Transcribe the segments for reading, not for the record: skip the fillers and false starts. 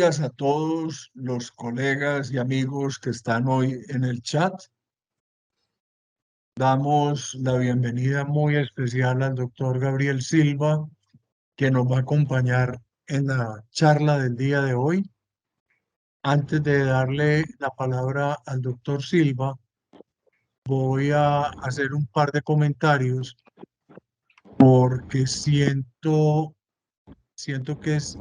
días a todos los colegas y amigos que están hoy en el chat. Damos la bienvenida muy especial al doctor Gabriel Silva, que nos va a acompañar en la charla del día de hoy. Antes de darle la palabra al doctor Silva, voy a hacer un par de comentarios porque siento que es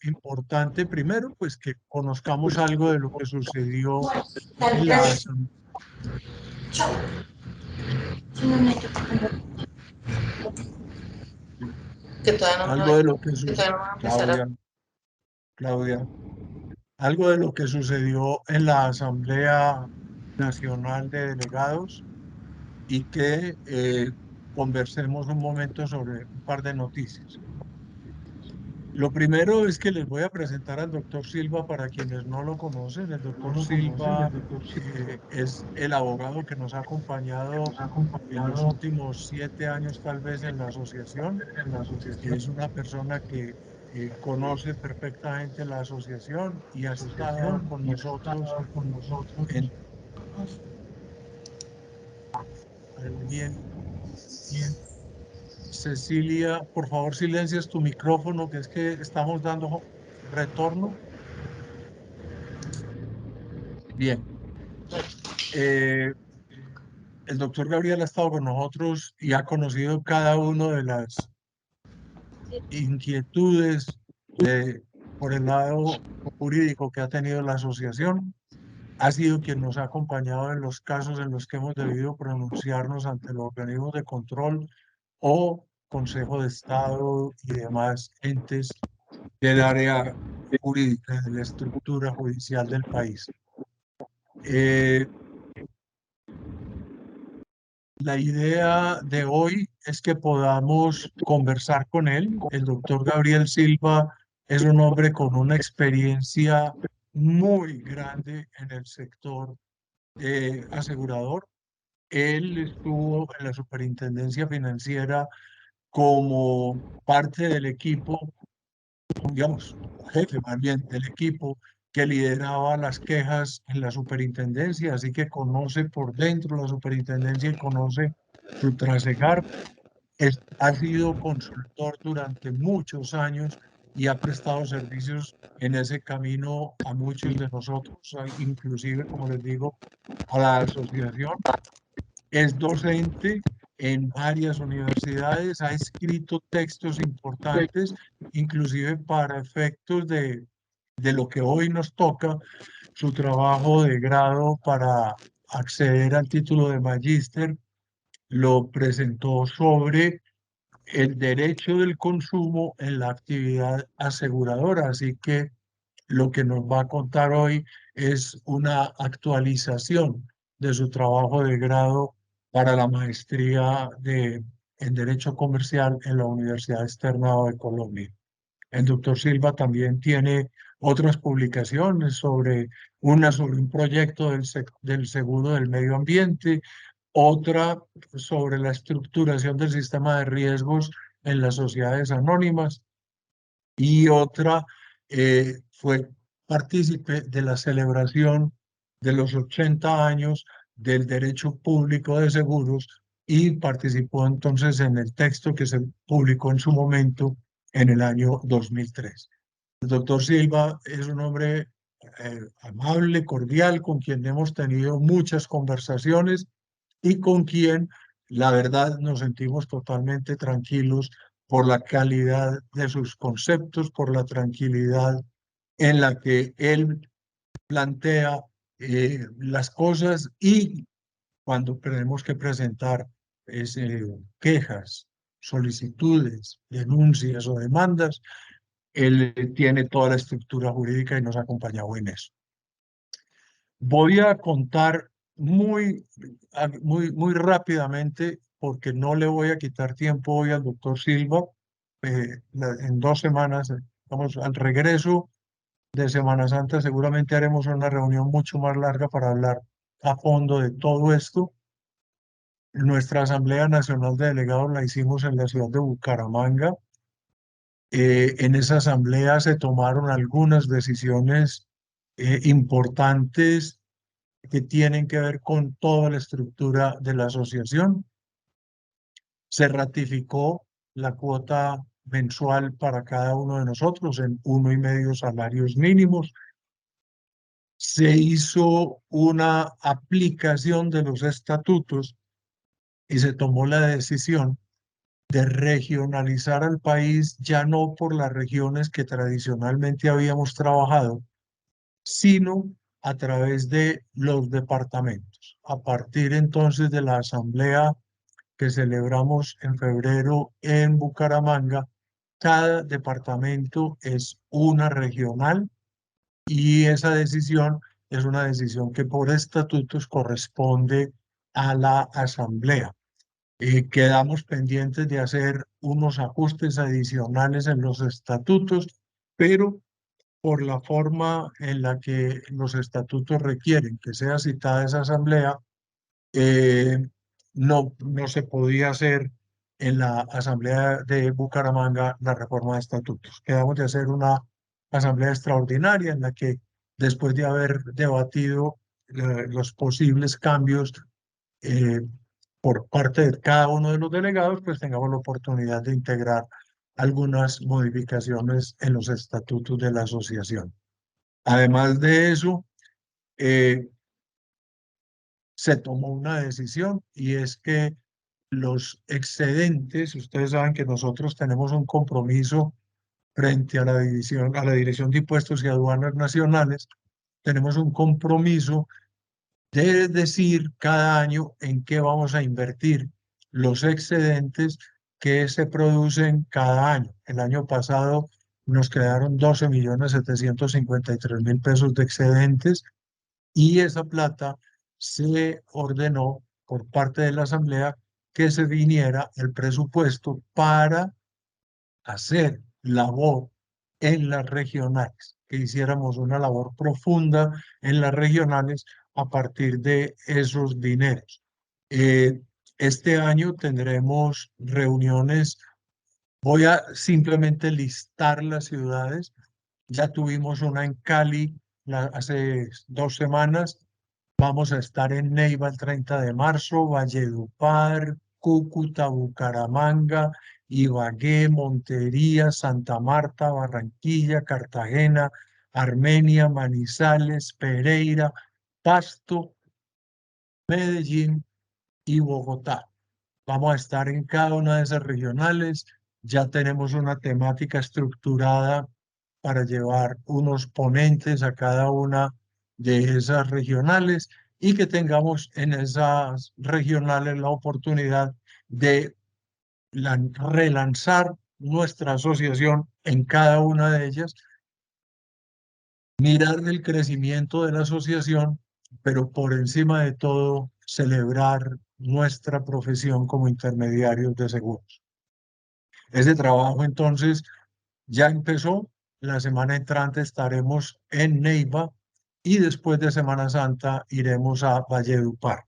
importante, primero, pues que conozcamos algo de lo que sucedió en la asamblea. Que todavía no Algo de lo que que todavía no va a empezar a... Claudia, algo de lo que sucedió en la Asamblea Nacional de Delegados y que conversemos un momento sobre un par de noticias. Lo primero es que les voy a presentar al doctor Silva para quienes no lo conocen. El doctor Silva es el abogado que nos ha acompañado en los últimos 7 años, tal vez, en la asociación. Es una persona que conoce perfectamente la asociación y ha estado con nosotros en alguien. Cecilia, por favor, silencias tu micrófono, que es que estamos dando retorno. Bien. Eh, el doctor Gabriel ha estado con nosotros y ha conocido cada una de las inquietudes por el lado jurídico que ha tenido la asociación. Ha sido quien nos ha acompañado en los casos en los que hemos debido pronunciarnos ante los organismos de control o Consejo de Estado y demás entes del área jurídica, de la estructura judicial del país. La idea de hoy es que podamos conversar con él. El doctor Gabriel Silva es un hombre con una experiencia muy grande en el sector asegurador. Él estuvo en la Superintendencia Financiera como parte del equipo, digamos, jefe más bien del equipo que lideraba las quejas en la superintendencia, así que conoce por dentro la superintendencia y conoce su trasegar. Ha sido consultor durante muchos años y ha prestado servicios en ese camino a muchos de nosotros, inclusive, como les digo, a la asociación. Es docente en varias universidades, ha escrito textos importantes, inclusive para efectos de lo que hoy nos toca, su trabajo de grado para acceder al título de magíster lo presentó sobre el derecho del consumo en la actividad aseguradora. Así que lo que nos va a contar hoy es una actualización de su trabajo de grado para la maestría en Derecho Comercial en la Universidad Externado de Colombia. El doctor Silva también tiene otras publicaciones sobre un proyecto del seguro del medio ambiente, otra sobre la estructuración del sistema de riesgos en las sociedades anónimas y otra fue partícipe de la celebración de los 80 años del derecho público de seguros y participó entonces en el texto que se publicó en su momento en el año 2003. El doctor Silva es un hombre amable, cordial, con quien hemos tenido muchas conversaciones y con quien, la verdad, nos sentimos totalmente tranquilos por la calidad de sus conceptos, por la tranquilidad en la que él plantea las cosas y cuando tenemos que presentar quejas, solicitudes, denuncias o demandas, él tiene toda la estructura jurídica y nos ha acompañado en eso. Voy a contar muy rápidamente, porque no le voy a quitar tiempo hoy al doctor Silva. En 2 semanas, vamos al regreso de Semana Santa, seguramente haremos una reunión mucho más larga para hablar a fondo de todo esto. Nuestra Asamblea Nacional de Delegados la hicimos en la ciudad de Bucaramanga. En esa asamblea se tomaron algunas decisiones importantes que tienen que ver con toda la estructura de la asociación. Se ratificó la cuota mensual para cada uno de nosotros en 1,5 salarios mínimos. Se hizo una aplicación de los estatutos y se tomó la decisión de regionalizar al país, ya no por las regiones que tradicionalmente habíamos trabajado, sino a través de los departamentos. A partir entonces de la asamblea que celebramos en febrero en Bucaramanga, cada departamento es una regional y esa decisión es una decisión que por estatutos corresponde a la asamblea. Quedamos pendientes de hacer unos ajustes adicionales en los estatutos, pero por la forma en la que los estatutos requieren que sea citada esa asamblea, no se podía hacer en la asamblea de Bucaramanga la reforma de estatutos. Quedamos de hacer una asamblea extraordinaria en la que, después de haber debatido los posibles cambios eh, por parte de cada uno de los delegados, pues tengamos la oportunidad de integrar algunas modificaciones en los estatutos de la asociación. Además de eso, eh, se tomó una decisión y es que los excedentes, ustedes saben que nosotros tenemos un compromiso frente a la división, a la Dirección de Impuestos y Aduanas Nacionales, tenemos un compromiso de decir cada año en qué vamos a invertir los excedentes que se producen cada año. El año pasado nos quedaron 12.753.000 pesos de excedentes y esa plata se ordenó por parte de la Asamblea que se viniera el presupuesto para hacer labor en las regionales, que hiciéramos una labor profunda en las regionales a partir de esos dineros. Eh, este año tendremos reuniones, voy a simplemente listar las ciudades. Ya tuvimos una en Cali hace 2 semanas. Vamos a estar en Neiva el 30 de marzo, Valledupar, Cúcuta, Bucaramanga, Ibagué, Montería, Santa Marta, Barranquilla, Cartagena, Armenia, Manizales, Pereira, Pasto, Medellín y Bogotá. Vamos a estar en cada una de esas regionales. Ya tenemos una temática estructurada para llevar unos ponentes a cada una de esas regionales y que tengamos en esas regionales la oportunidad de relanzar nuestra asociación en cada una de ellas, mirar el crecimiento de la asociación, pero por encima de todo celebrar nuestra profesión como intermediarios de seguros. Ese trabajo entonces ya empezó. La semana entrante estaremos en Neiva y después de Semana Santa iremos a Valledupar.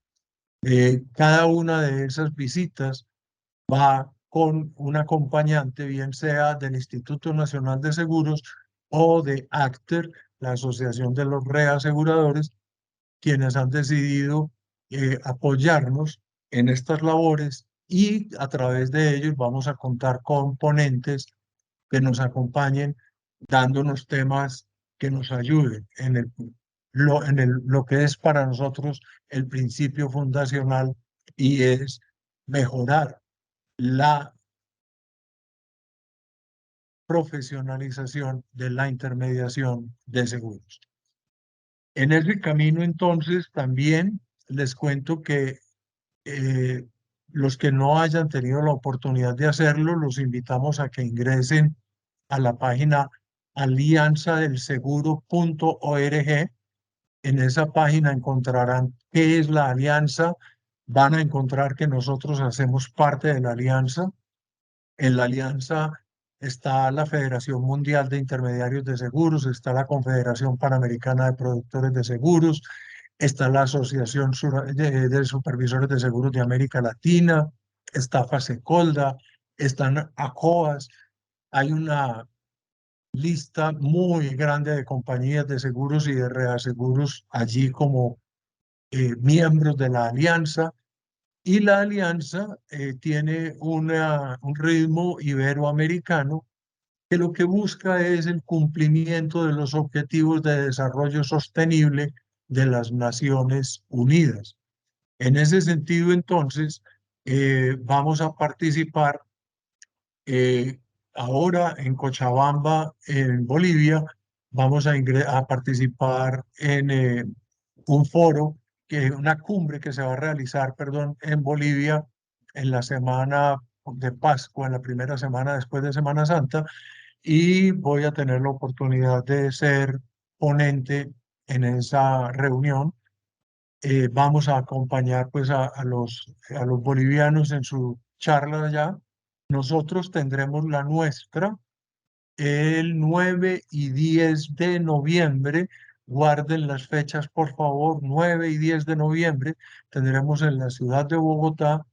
Cada una de esas visitas va con un acompañante, bien sea del Instituto Nacional de Seguros o de ACTER, la Asociación de los Reaseguradores, quienes han decidido apoyarnos en estas labores y a través de ellos vamos a contar con ponentes que nos acompañen dándonos temas que nos ayuden lo que es para nosotros el principio fundacional y es mejorar la profesionalización de la intermediación de seguros. En ese camino, entonces, también les cuento que eh, los que no hayan tenido la oportunidad de hacerlo, los invitamos a que ingresen a la página alianzadelseguro.org. En esa página encontrarán qué es la alianza. Van a encontrar que nosotros hacemos parte de la alianza. En la alianza está la Federación Mundial de Intermediarios de Seguros, está la Confederación Panamericana de Productores de Seguros, está la Asociación de Supervisores de Seguros de América Latina, está FASECOLDA, están ACOAS, hay una lista muy grande de compañías de seguros y de reaseguros allí como miembros de la alianza. Y la alianza tiene un ritmo iberoamericano que lo que busca es el cumplimiento de los objetivos de desarrollo sostenible de las Naciones Unidas. En ese sentido, entonces, vamos a participar eh, ahora en Cochabamba, en Bolivia. Vamos a participar en un foro, una cumbre que se va a realizar, perdón, en Bolivia en la semana de Pascua, en la primera semana después de Semana Santa, y voy a tener la oportunidad de ser ponente en esa reunión. Vamos a acompañar pues a los bolivianos en su charla allá. Nosotros tendremos la nuestra el 9 y 10 de noviembre. Guarden las fechas, por favor. 9 y 10 de noviembre tendremos en la ciudad de Bogotá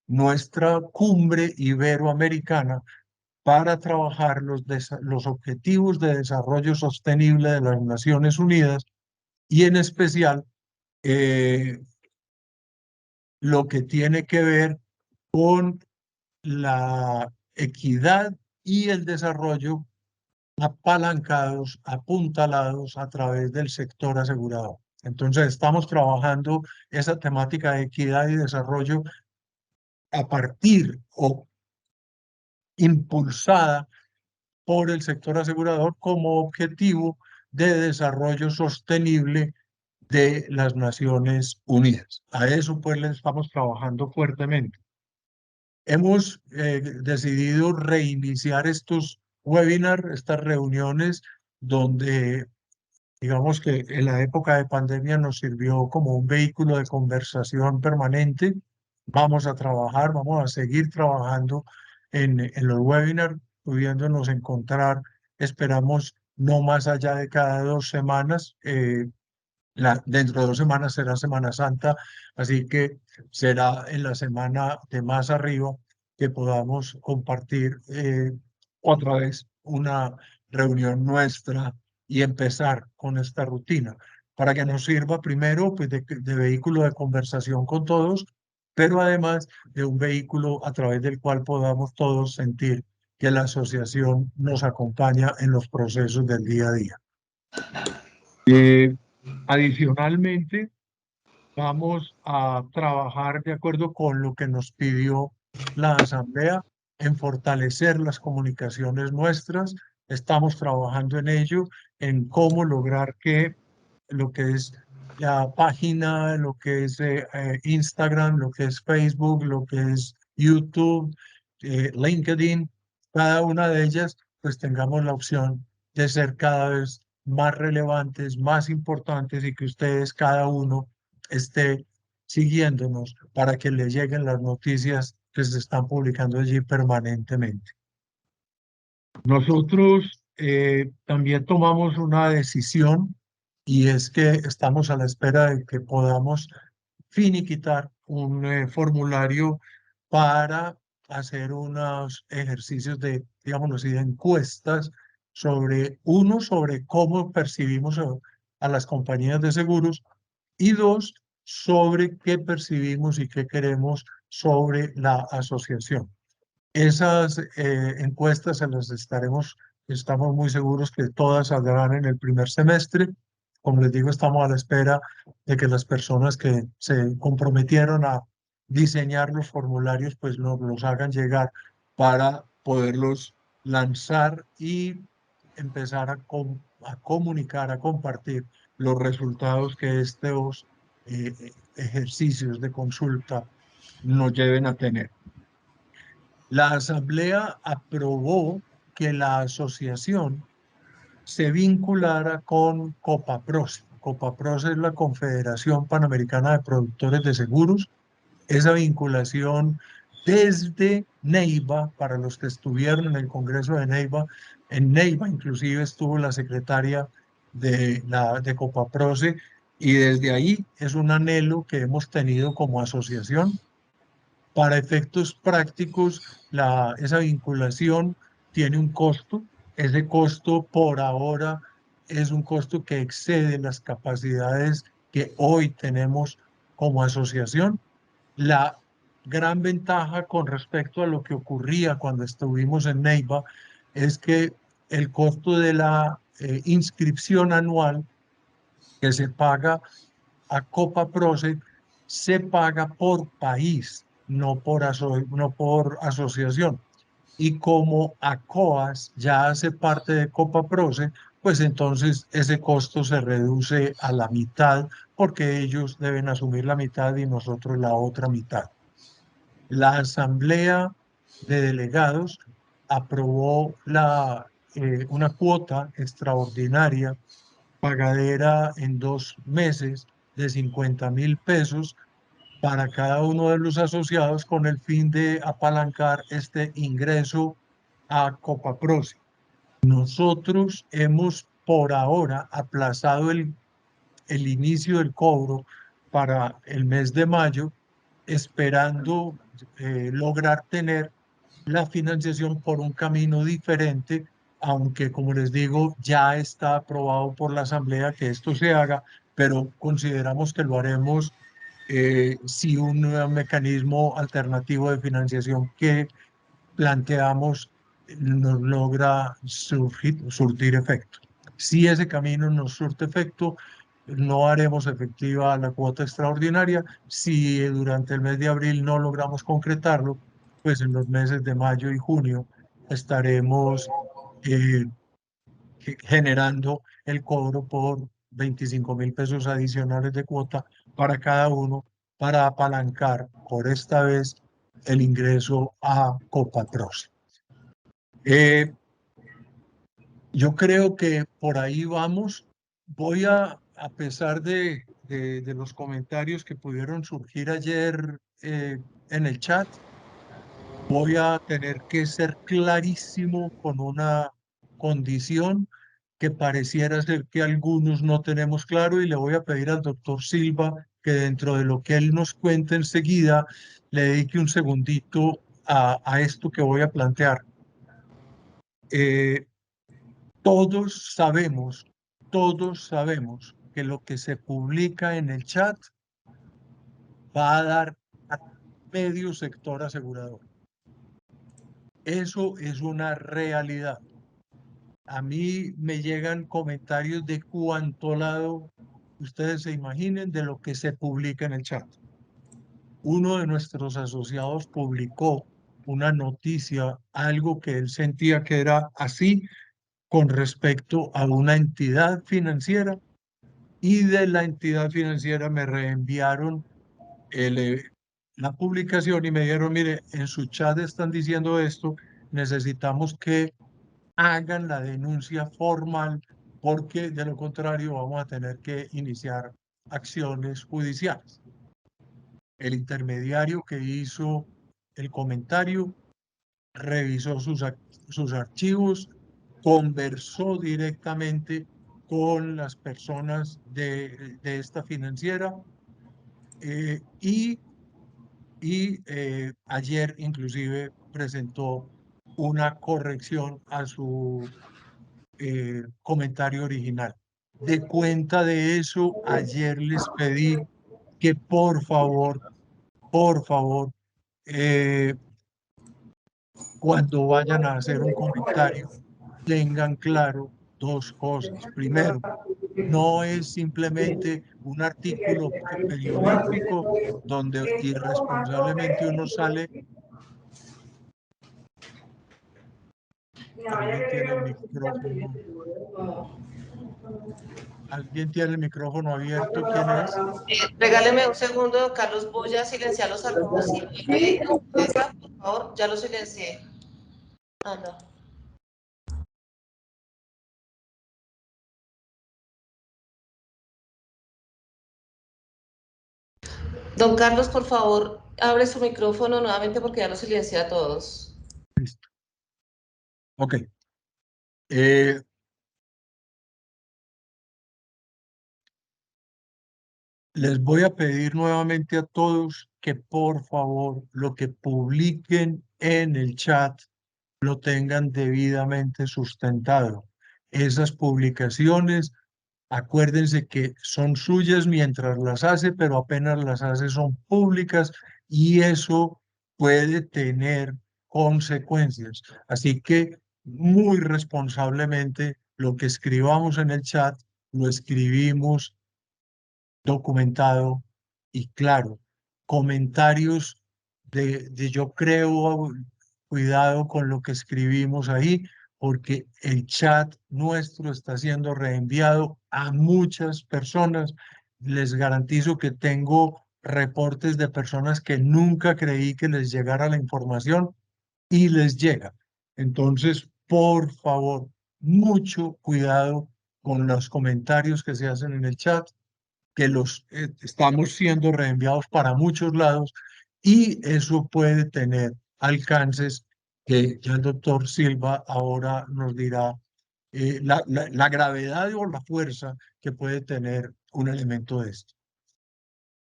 nuestra cumbre iberoamericana para trabajar los objetivos de desarrollo sostenible de las Naciones Unidas y en especial eh, lo que tiene que ver con la equidad y el desarrollo apalancados, apuntalados a través del sector asegurado. Entonces, estamos trabajando esa temática de equidad y desarrollo a partir o impulsada por el sector asegurador como objetivo de desarrollo sostenible de las Naciones Unidas. A eso pues le estamos trabajando fuertemente. Hemos decidido reiniciar estos webinars, estas reuniones donde digamos que en la época de pandemia nos sirvió como un vehículo de conversación permanente. Vamos a trabajar, vamos a seguir trabajando en los webinars, pudiéndonos encontrar, esperamos, no más allá de cada 2 semanas. Dentro de 2 semanas será Semana Santa, así que será en la semana de más arriba que podamos compartir otra vez una reunión nuestra y empezar con esta rutina para que nos sirva primero pues, de vehículo de conversación con todos, pero además de un vehículo a través del cual podamos todos sentir que la asociación nos acompaña en los procesos del día a día. Adicionalmente, vamos a trabajar de acuerdo con lo que nos pidió la Asamblea en fortalecer las comunicaciones nuestras. Estamos trabajando en ello, en cómo lograr que lo que es la página, lo que es Instagram, lo que es Facebook, lo que es YouTube, LinkedIn, cada una de ellas, pues tengamos la opción de ser cada vez más relevantes, más importantes y que ustedes, cada uno, esté siguiéndonos para que le lleguen las noticias que se están publicando allí permanentemente. Nosotros también tomamos una decisión y es que estamos a la espera de que podamos finiquitar un formulario para hacer unos ejercicios de, digámoslo así, de encuestas sobre cómo percibimos a las compañías de seguros y dos, sobre qué percibimos y qué queremos sobre la asociación. Esas encuestas se las estamos muy seguros que todas saldrán en el primer semestre. Como les digo, estamos a la espera de que las personas que se comprometieron a diseñar los formularios, pues nos los hagan llegar para poderlos lanzar y empezar a comunicar, a compartir los resultados que estos ejercicios de consulta nos lleven a tener. La Asamblea aprobó que la asociación se vinculara con COPAPROS. COPAPROS es la Confederación Panamericana de Productores de Seguros. Esa vinculación desde Neiva, para los que estuvieron en el Congreso de Neiva, en Neiva inclusive estuvo la secretaria de COPAPROSE y desde ahí es un anhelo que hemos tenido como asociación. Para efectos prácticos, esa vinculación tiene un costo. Ese costo por ahora es un costo que excede las capacidades que hoy tenemos como asociación. La gran ventaja con respecto a lo que ocurría cuando estuvimos en Neiva es que el costo de la inscripción anual que se paga a Copa Proce se paga por país, no por asociación. Y como ACOAS ya hace parte de Copa Proce, pues entonces ese costo se reduce a la mitad porque ellos deben asumir la mitad y nosotros la otra mitad. La Asamblea de Delegados aprobó una cuota extraordinaria pagadera en 2 meses de 50.000 pesos para cada uno de los asociados con el fin de apalancar este ingreso a Copaproce. Nosotros hemos por ahora aplazado el inicio del cobro para el mes de mayo, esperando lograr tener la financiación por un camino diferente, aunque como les digo, ya está aprobado por la Asamblea que esto se haga, pero consideramos que lo haremos si un mecanismo alternativo de financiación que planteamos nos logra surtir efecto. Si ese camino nos surte efecto, no haremos efectiva la cuota extraordinaria. Si durante el mes de abril no logramos concretarlo, pues en los meses de mayo y junio estaremos eh, generando el cobro por 25.000 pesos adicionales de cuota para cada uno para apalancar por esta vez el ingreso a Copa Pros. Yo creo que por ahí vamos. Voy a pesar de los comentarios que pudieron surgir ayer en el chat, voy a tener que ser clarísimo con una condición que pareciera ser que algunos no tenemos claro y le voy a pedir al doctor Silva que dentro de lo que él nos cuente enseguida, le dedique un segundito a esto que voy a plantear. Eh, Todos sabemos que lo que se publica en el chat va a dar a medio sector asegurador. Eso es una realidad. A mí me llegan comentarios de cuánto lado ustedes se imaginen de lo que se publica en el chat. Uno de nuestros asociados publicó una noticia, algo que él sentía que era así con respecto a una entidad financiera y de la entidad financiera me reenviaron el, la publicación y me dijeron, mire, en su chat están diciendo esto, necesitamos que hagan la denuncia formal porque de lo contrario vamos a tener que iniciar acciones judiciales. El intermediario que hizo el comentario revisó sus archivos, conversó directamente con las personas de esta financiera y ayer inclusive presentó una corrección a su comentario original. De cuenta de eso, ayer les pedí que por favor, eh, cuando vayan a hacer un comentario, tengan claro dos cosas. Primero, no es simplemente un artículo periodístico donde irresponsablemente uno sale. Alguien tiene el micrófono, alguien tiene el micrófono abierto. ¿Quién es? Regáleme un segundo, Carlos. Voy a silenciar los saludos y por favor, ya lo silencié. Anda. Don Carlos, por favor, abre su micrófono nuevamente porque ya lo silencié a todos. Listo. Ok. Eh, Les voy a pedir nuevamente a todos que por favor lo que publiquen en el chat lo tengan debidamente sustentado. Esas publicaciones, acuérdense que son suyas mientras las hace, pero apenas las hace son públicas y eso puede tener consecuencias. Así que muy responsablemente lo que escribamos en el chat lo escribimos documentado y claro. Comentarios de yo creo, cuidado con lo que escribimos ahí, porque el chat nuestro está siendo reenviado a muchas personas. Les garantizo que tengo reportes de personas que nunca creí que les llegara la información y les llega. Entonces, por favor, mucho cuidado con los comentarios que se hacen en el chat, que los estamos siendo reenviados para muchos lados y eso puede tener alcances que ya el doctor Silva ahora nos dirá la gravedad o la fuerza que puede tener un elemento de esto.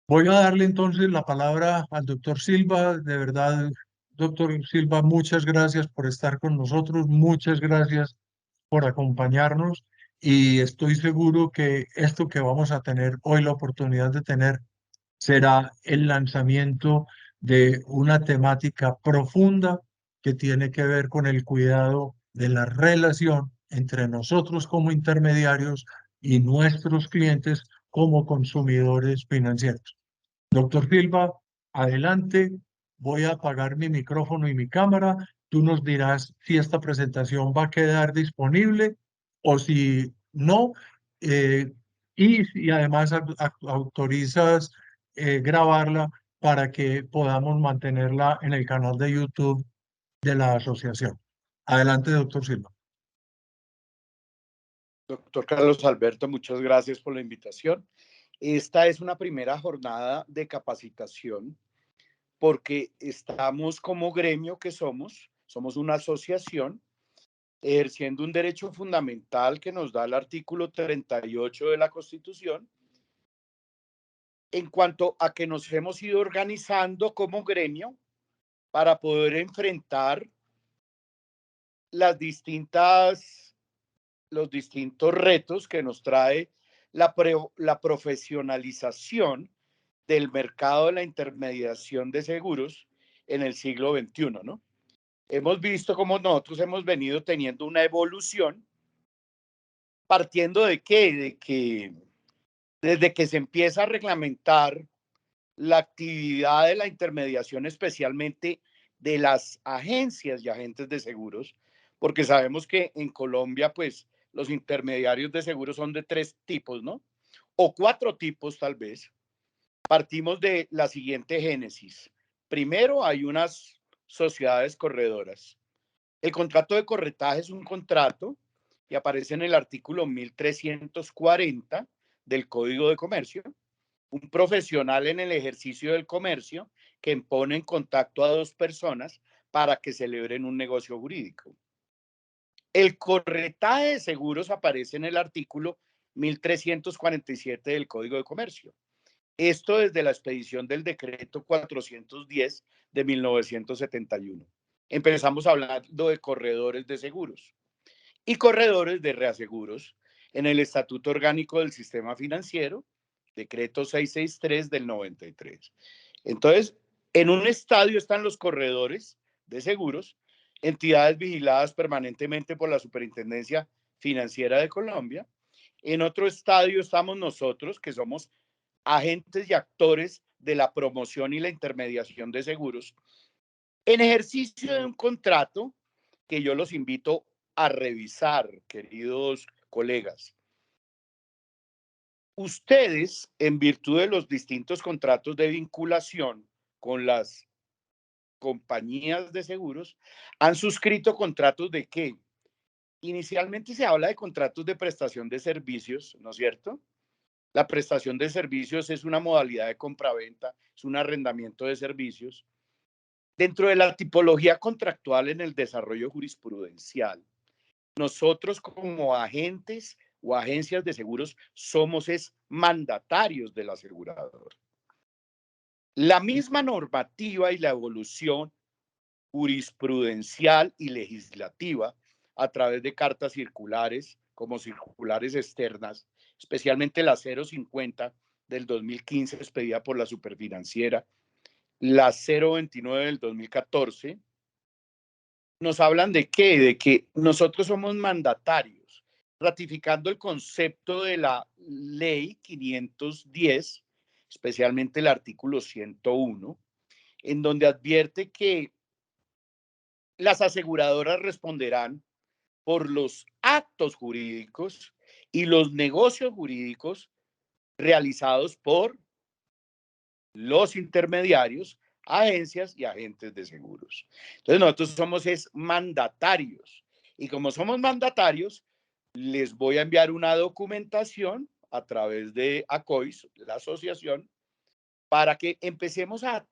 Voy a darle entonces la palabra al doctor Silva. De verdad, doctor Silva, muchas gracias por estar con nosotros, muchas gracias por acompañarnos y estoy seguro que esto que vamos a tener hoy la oportunidad de tener será el lanzamiento de una temática profunda que tiene que ver con el cuidado de la relación entre nosotros como intermediarios y nuestros clientes como consumidores financieros. Doctor Silva, adelante. Voy a apagar mi micrófono y mi cámara. Tú nos dirás si esta presentación va a quedar disponible o si no. eh, y además autorizas grabarla para que podamos mantenerla en el canal de YouTube de la asociación. Adelante, doctor Silva. Doctor Carlos Alberto, muchas gracias por la invitación. Esta es una primera jornada de capacitación porque estamos como gremio que somos una asociación ejerciendo un derecho fundamental que nos da el artículo 38 de la Constitución en cuanto a que nos hemos ido organizando como gremio para poder enfrentar las los distintos retos que nos trae la profesionalización del mercado de la intermediación de seguros en el siglo XXI, ¿no? Hemos visto cómo nosotros hemos venido teniendo una evolución partiendo de qué, de que desde que se empieza a reglamentar la actividad de la intermediación, especialmente de las agencias y agentes de seguros, porque sabemos que en Colombia, pues, los intermediarios de seguros son de 3 tipos, ¿no? O 4 tipos, tal vez. Partimos de la siguiente génesis. Primero, hay unas sociedades corredoras. El contrato de corretaje es un contrato que aparece en el artículo 1340 del Código de Comercio, un profesional en el ejercicio del comercio que pone en contacto a 2 personas para que celebren un negocio jurídico. El corretaje de seguros aparece en el artículo 1347 del Código de Comercio. Esto desde la expedición del decreto 410 de 1971. Empezamos hablando de corredores de seguros y corredores de reaseguros en el Estatuto Orgánico del Sistema Financiero, decreto 663 del 93. Entonces, en un estadio están los corredores de seguros, entidades vigiladas permanentemente por la Superintendencia Financiera de Colombia. En otro estadio estamos nosotros, que somos agentes y actores de la promoción y la intermediación de seguros, en ejercicio de un contrato que yo los invito a revisar, queridos colegas. Ustedes, en virtud de los distintos contratos de vinculación con las compañías de seguros, han suscrito contratos de qué? Inicialmente se habla de contratos de prestación de servicios, ¿no es cierto? La prestación de servicios es una modalidad de compraventa, es un arrendamiento de servicios. Dentro de la tipología contractual en el desarrollo jurisprudencial, nosotros como agentes o agencias de seguros somos mandatarios del asegurador. La misma normativa y la evolución jurisprudencial y legislativa a través de cartas circulares, como circulares externas, especialmente la 050 del 2015 expedida por la Superfinanciera, la 029 del 2014, nos hablan de qué, de que nosotros somos mandatarios, ratificando el concepto de la ley 510, especialmente el artículo 101, en donde advierte que las aseguradoras responderán por los actos jurídicos y los negocios jurídicos realizados por los intermediarios, agencias y agentes de seguros. Entonces nosotros somos mandatarios, y como somos mandatarios, les voy a enviar una documentación a través de ACOIS, la asociación, para que empecemos a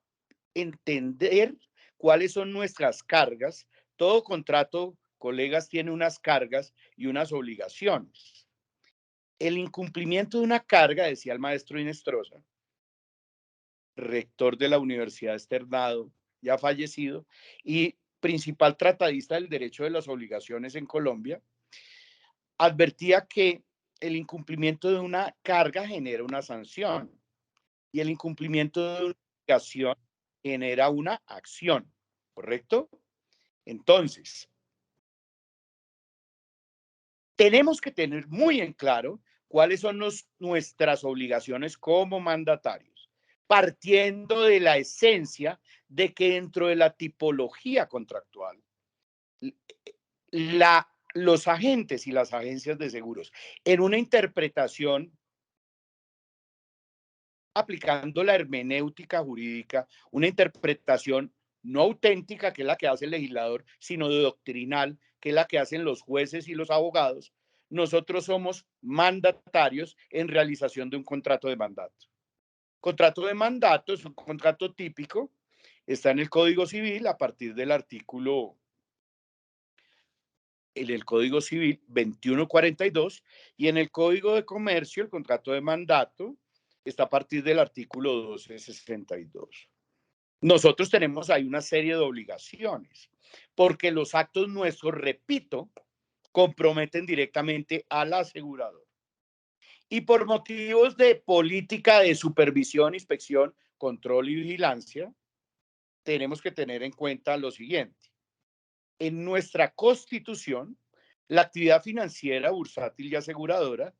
entender cuáles son nuestras cargas. Todo contrato, colegas, tiene unas cargas y unas obligaciones. El incumplimiento de una carga, decía el maestro Inestrosa, rector de la Universidad Externado, ya fallecido, y principal tratadista del derecho de las obligaciones en Colombia, advertía que el incumplimiento de una carga genera una sanción y el incumplimiento de una obligación genera una acción, ¿correcto? Entonces, tenemos que tener muy en claro cuáles son nuestras obligaciones como mandatarios, partiendo de la esencia de que dentro de la tipología contractual, los agentes y las agencias de seguros, en una interpretación aplicando la hermenéutica jurídica, una interpretación no auténtica, que es la que hace el legislador, sino doctrinal, que es la que hacen los jueces y los abogados, nosotros somos mandatarios en realización de un contrato de mandato. Contrato de mandato es un contrato típico, está en el Código Civil a partir del artículo, en el Código Civil 2142, y en el Código de Comercio el contrato de mandato está a partir del artículo 1262. Nosotros tenemos ahí una serie de obligaciones, porque los actos nuestros, repito, comprometen directamente al asegurador. Y por motivos de política de supervisión, inspección, control y vigilancia, tenemos que tener en cuenta lo siguiente. En nuestra Constitución, la actividad financiera, bursátil y aseguradora,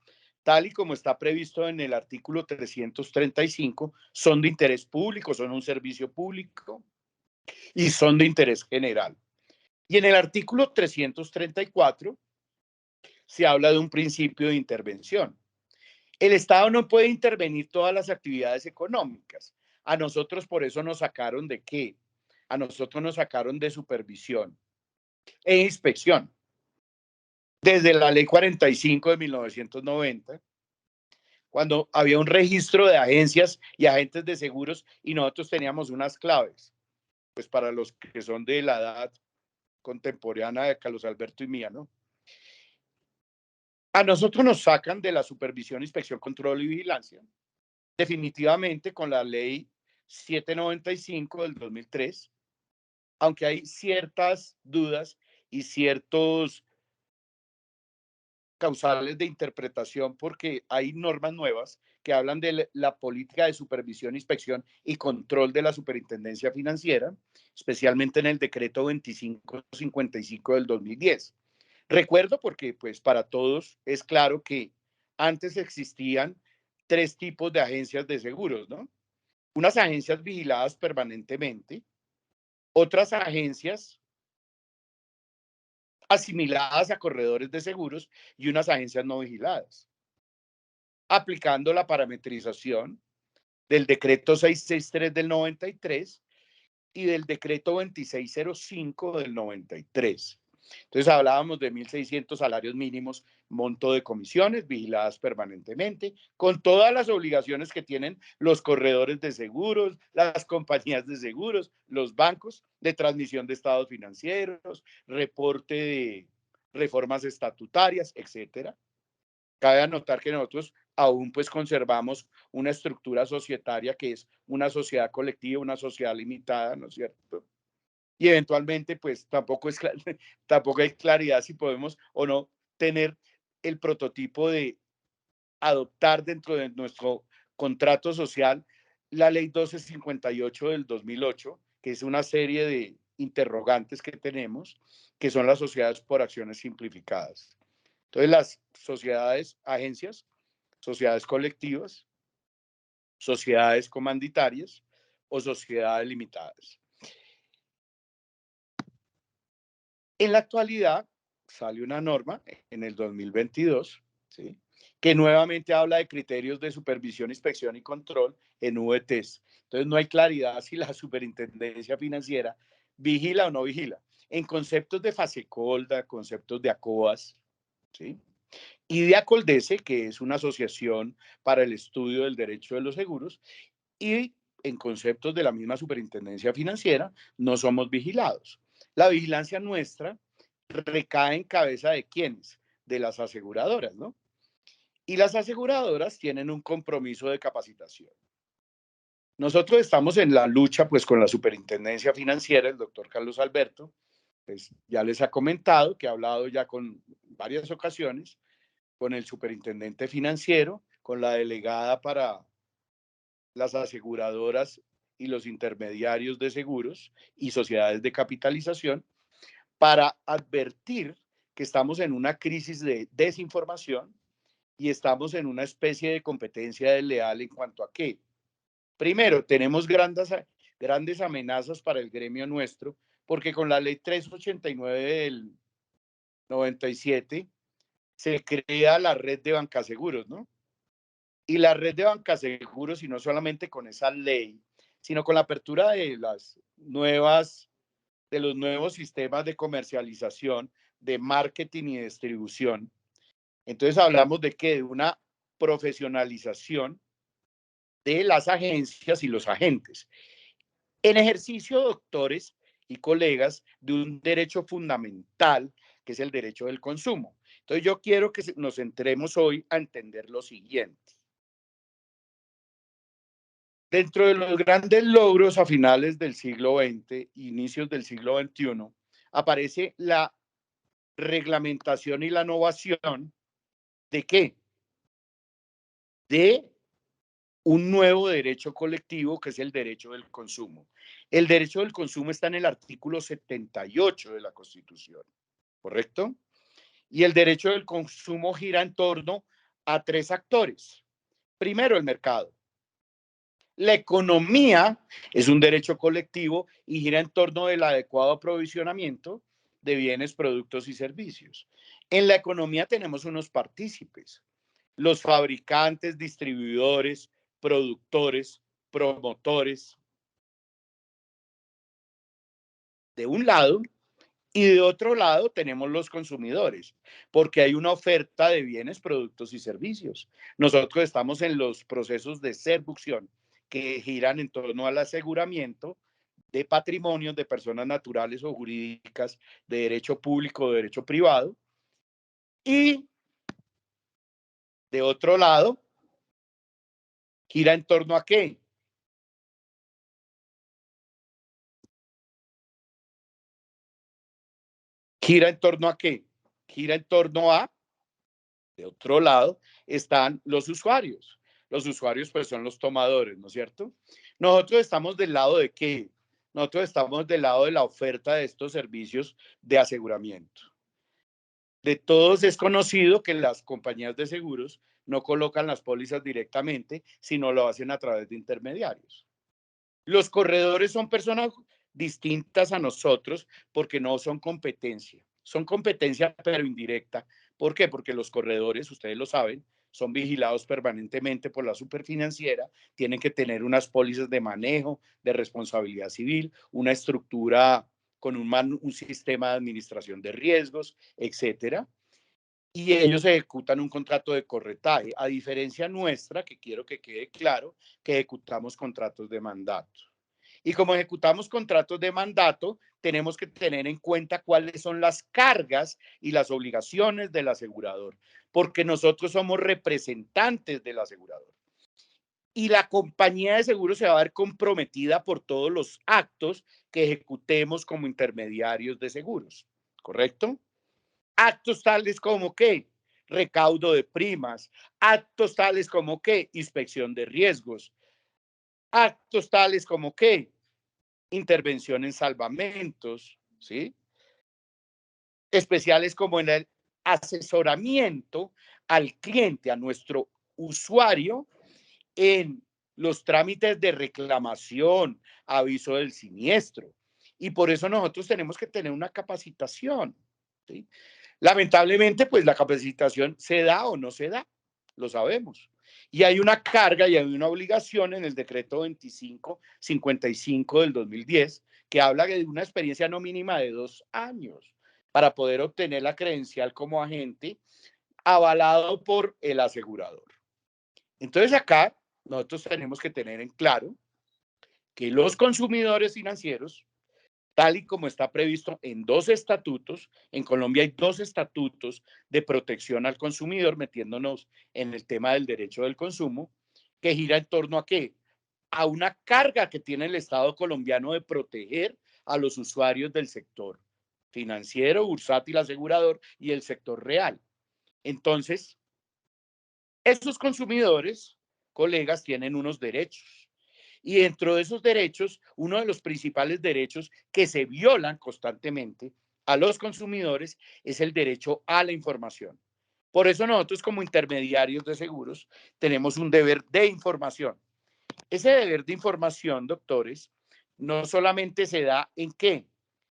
tal y como está previsto en el artículo 335, son de interés público, son un servicio público y son de interés general. Y en el artículo 334 se habla de un principio de intervención. El Estado no puede intervenir todas las actividades económicas. A nosotros por eso nos sacaron ¿de qué? A nosotros nos sacaron de supervisión e inspección. Desde la ley 45 de 1990, cuando había un registro de agencias y agentes de seguros y nosotros teníamos unas claves, pues para los que son de la edad contemporánea de Carlos Alberto y mía, ¿no? A nosotros nos sacan de la supervisión, inspección, control y vigilancia, definitivamente con la ley 795 del 2003, aunque hay ciertas dudas y ciertos causales de interpretación, porque hay normas nuevas que hablan de la política de supervisión, inspección y control de la superintendencia financiera, especialmente en el decreto 2555 del 2010. Recuerdo porque pues para todos es claro que antes existían tres tipos de agencias de seguros, ¿no? Unas agencias vigiladas permanentemente, otras agencias asimiladas a corredores de seguros y unas agencias no vigiladas, aplicando la parametrización del decreto 663 del 93 y del decreto 2605 del 93. Entonces hablábamos de 1.600 salarios mínimos, monto de comisiones vigiladas permanentemente, con todas las obligaciones que tienen los corredores de seguros, las compañías de seguros, los bancos, de transmisión de estados financieros, reporte de reformas estatutarias, etcétera. Cabe anotar que nosotros aún pues conservamos una estructura societaria que es una sociedad colectiva, una sociedad limitada, ¿no es cierto? Y eventualmente, pues tampoco hay claridad si podemos o no tener el prototipo de adoptar dentro de nuestro contrato social la ley 1258 del 2008, que es una serie de interrogantes que tenemos, que son las sociedades por acciones simplificadas. Entonces, las sociedades, agencias, sociedades colectivas, sociedades comanditarias o sociedades limitadas. En la actualidad sale una norma en el 2022, ¿sí?, que nuevamente habla de criterios de supervisión, inspección y control en VTs. Entonces no hay claridad si la superintendencia financiera vigila o no vigila. En conceptos de FASECOLDA, conceptos de ACOAS, ¿sí?, y de ACOLDESE, que es una asociación para el estudio del derecho de los seguros, y en conceptos de la misma superintendencia financiera, no somos vigilados. La vigilancia nuestra recae en cabeza de quiénes, de las aseguradoras, ¿no? Y las aseguradoras tienen un compromiso de capacitación. Nosotros estamos en la lucha, pues, con la superintendencia financiera, el doctor Carlos Alberto, pues, ya les ha comentado que ha hablado ya con varias ocasiones con el superintendente financiero, con la delegada para las aseguradoras y los intermediarios de seguros y sociedades de capitalización, para advertir que estamos en una crisis de desinformación y estamos en una especie de competencia desleal en cuanto a qué. Primero, tenemos grandes amenazas para el gremio nuestro, porque con la ley 389 del 97 se crea la red de bancaseguros, ¿no? Y la red de bancaseguros, y no solamente con esa ley, sino con la apertura de los nuevos sistemas de comercialización, de marketing y distribución. Entonces hablamos de que de una profesionalización de las agencias y los agentes. En ejercicio, doctores y colegas, de un derecho fundamental, que es el derecho del consumo. Entonces yo quiero que nos centremos hoy a entender lo siguiente. Dentro de los grandes logros a finales del siglo XX, inicios del siglo XXI, aparece la reglamentación y la innovación ¿de qué? De un nuevo derecho colectivo que es el derecho del consumo. El derecho del consumo está en el artículo 78 de la Constitución, ¿correcto? Y el derecho del consumo gira en torno a tres actores. Primero, el mercado. La economía es un derecho colectivo y gira en torno del adecuado aprovisionamiento de bienes, productos y servicios. En la economía tenemos unos partícipes, los fabricantes, distribuidores, productores, promotores, de un lado, y de otro lado tenemos los consumidores, porque hay una oferta de bienes, productos y servicios. Nosotros estamos en los procesos de seducción que giran en torno al aseguramiento de patrimonios de personas naturales o jurídicas, de derecho público o de derecho privado. Y de otro lado, gira en torno a qué? ¿Gira en torno a qué? Gira en torno a, de otro lado, están los usuarios. Los usuarios, pues, son los tomadores, ¿no es cierto? Nosotros estamos del lado de qué? Nosotros estamos del lado de la oferta de estos servicios de aseguramiento. De todos es conocido que las compañías de seguros no colocan las pólizas directamente, sino lo hacen a través de intermediarios. Los corredores son personas distintas a nosotros porque no son competencia. Son competencia pero indirecta. ¿Por qué? Porque los corredores, ustedes lo saben, son vigilados permanentemente por la superfinanciera, tienen que tener unas pólizas de manejo, de responsabilidad civil, una estructura con un sistema de administración de riesgos, etcétera. Y ellos ejecutan un contrato de corretaje, a diferencia nuestra, que quiero que quede claro, que ejecutamos contratos de mandato. Y como ejecutamos contratos de mandato, tenemos que tener en cuenta cuáles son las cargas y las obligaciones del asegurador, porque nosotros somos representantes del asegurador. y la compañía de seguros se va a ver comprometida por todos los actos que ejecutemos como intermediarios de seguros, ¿correcto? Actos tales como que recaudo de primas, actos tales como que inspección de riesgos, actos tales como que intervención en salvamentos, ¿sí? Especiales como en el asesoramiento al cliente, a nuestro usuario, en los trámites de reclamación, aviso del siniestro. Y por eso nosotros tenemos que tener una capacitación, ¿sí? Lamentablemente, pues la capacitación se da o no se da, lo sabemos. Y hay una carga y hay una obligación en el decreto 2555 del 2010 que habla de una experiencia no mínima de 2 años para poder obtener la credencial como agente avalado por el asegurador. Entonces acá nosotros tenemos que tener en claro que los consumidores financieros, tal y como está previsto en 2 estatutos, en Colombia hay 2 estatutos de protección al consumidor, metiéndonos en el tema del derecho del consumo, que gira en torno a qué? A una carga que tiene el Estado colombiano de proteger a los usuarios del sector financiero, bursátil, asegurador y el sector real. Entonces, esos consumidores, colegas, tienen unos derechos. Y dentro de esos derechos, uno de los principales derechos que se violan constantemente a los consumidores es el derecho a la información. Por eso nosotros como intermediarios de seguros tenemos un deber de información. Ese deber de información, doctores, no solamente se da en qué,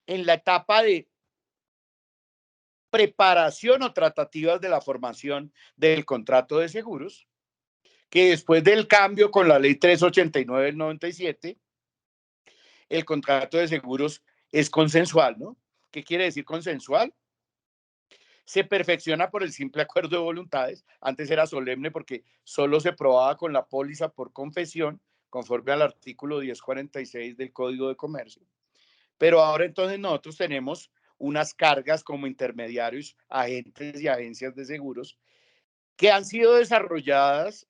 en la etapa de preparación o tratativas de la formación del contrato de seguros, que después del cambio con la ley 389 del 97, el contrato de seguros es consensual, ¿no? ¿Qué quiere decir consensual? Se perfecciona por el simple acuerdo de voluntades. Antes era solemne porque solo se probaba con la póliza por confesión, conforme al artículo 1046 del Código de Comercio. Pero ahora entonces nosotros tenemos unas cargas como intermediarios, agentes y agencias de seguros que han sido desarrolladas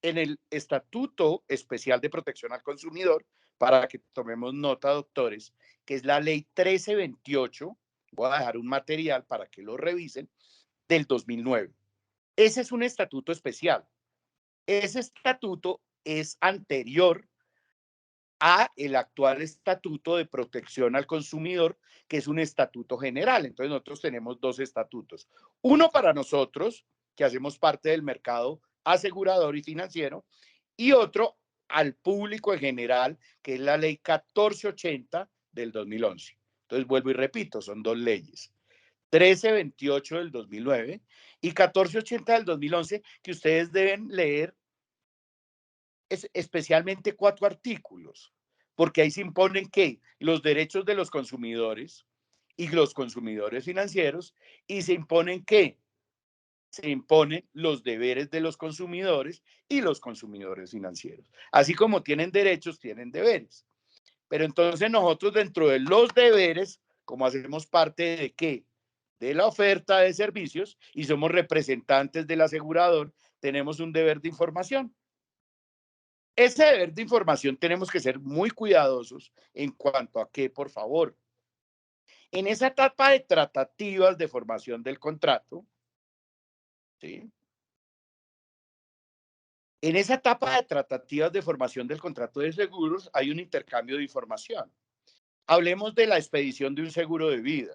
en el Estatuto Especial de Protección al Consumidor, para que tomemos nota, doctores, que es la ley 1328, voy a dejar un material para que lo revisen, del 2009. Ese es un estatuto especial. Ese estatuto es anterior a el actual Estatuto de Protección al Consumidor, que es un estatuto general. Entonces nosotros tenemos 2 estatutos. Uno para nosotros, que hacemos parte del mercado asegurador y financiero, y otro al público en general, que es la ley 1480 del 2011. Entonces vuelvo y repito, son 2 leyes. 1328 del 2009 y 1480 del 2011, que ustedes deben leer especialmente 4 artículos, porque ahí se imponen que los derechos de los consumidores y los consumidores financieros, y se imponen que se imponen los deberes de los consumidores y los consumidores financieros. Así como tienen derechos, tienen deberes. Pero entonces nosotros dentro de los deberes, como hacemos parte de qué? De la oferta de servicios y somos representantes del asegurador, tenemos un deber de información. Ese deber de información tenemos que ser muy cuidadosos en cuanto a que, por favor, en esa etapa de tratativas de formación del contrato, ¿sí? En esa etapa de tratativas de formación del contrato de seguros hay un intercambio de información. Hablemos de la expedición de un seguro de vida.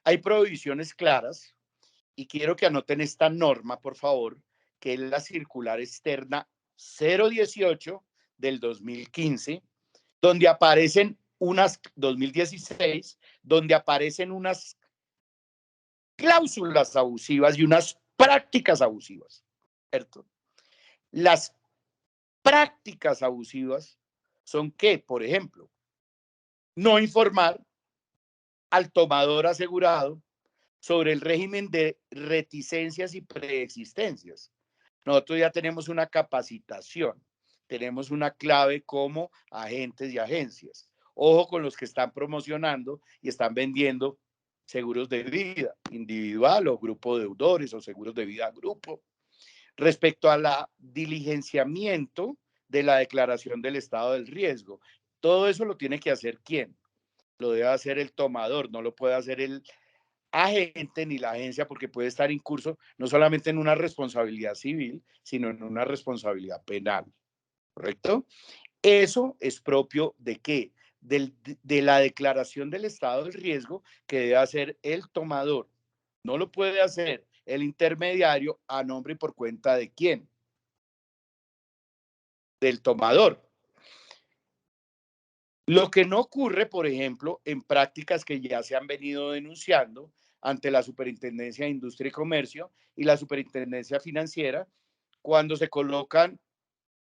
Hay prohibiciones claras y quiero que anoten esta norma, por favor, que es la circular externa 018 del 2015, donde aparecen unas 2016, donde aparecen unas cláusulas abusivas y unas prácticas abusivas, ¿cierto? Las prácticas abusivas son que, por ejemplo, no informar al tomador asegurado sobre el régimen de reticencias y preexistencias. Nosotros ya tenemos una capacitación, tenemos una clave como agentes y agencias. Ojo con los que están promocionando y están vendiendo seguros de vida individual o grupo de deudores o seguros de vida grupo. Respecto a la diligenciamiento de la declaración del estado del riesgo. Todo eso lo tiene que hacer ¿quién? Lo debe hacer el tomador, no lo puede hacer el agente ni la agencia, porque puede estar incurso no solamente en una responsabilidad civil, sino en una responsabilidad penal. ¿Correcto? Eso es propio ¿de qué? De la declaración del estado del riesgo que debe hacer el tomador. No lo puede hacer el intermediario a nombre y por cuenta de quién? Del tomador. Lo que no ocurre, por ejemplo, en prácticas que ya se han venido denunciando ante la Superintendencia de Industria y Comercio y la Superintendencia Financiera, cuando se colocan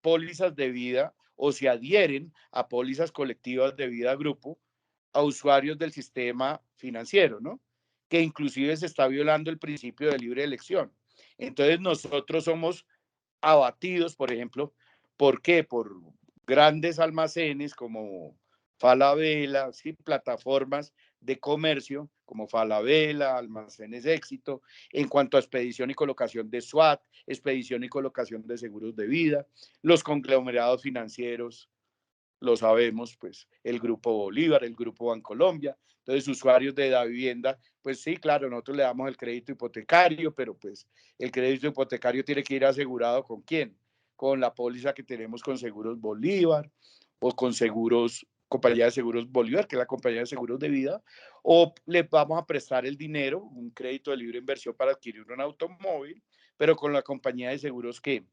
pólizas de vida o se adhieren a pólizas colectivas de vida grupo a usuarios del sistema financiero, ¿no? Que inclusive se está violando el principio de libre elección. Entonces nosotros somos abatidos, por ejemplo, ¿por qué? Por grandes almacenes como Falabella, ¿sí? Plataformas de comercio como Falabella, Almacenes Éxito, en cuanto a expedición y colocación de SWAT, expedición y colocación de seguros de vida, los conglomerados financieros, lo sabemos, pues el Grupo Bolívar, el Grupo Bancolombia. Entonces, usuarios de la vivienda, pues sí, claro, nosotros le damos el crédito hipotecario, pero pues el crédito hipotecario tiene que ir asegurado ¿con quién? Con la póliza que tenemos con Seguros Bolívar o con seguros, compañía de seguros Bolívar, que es la compañía de seguros de vida, o le vamos a prestar el dinero, un crédito de libre inversión para adquirir un automóvil, pero con la compañía de seguros que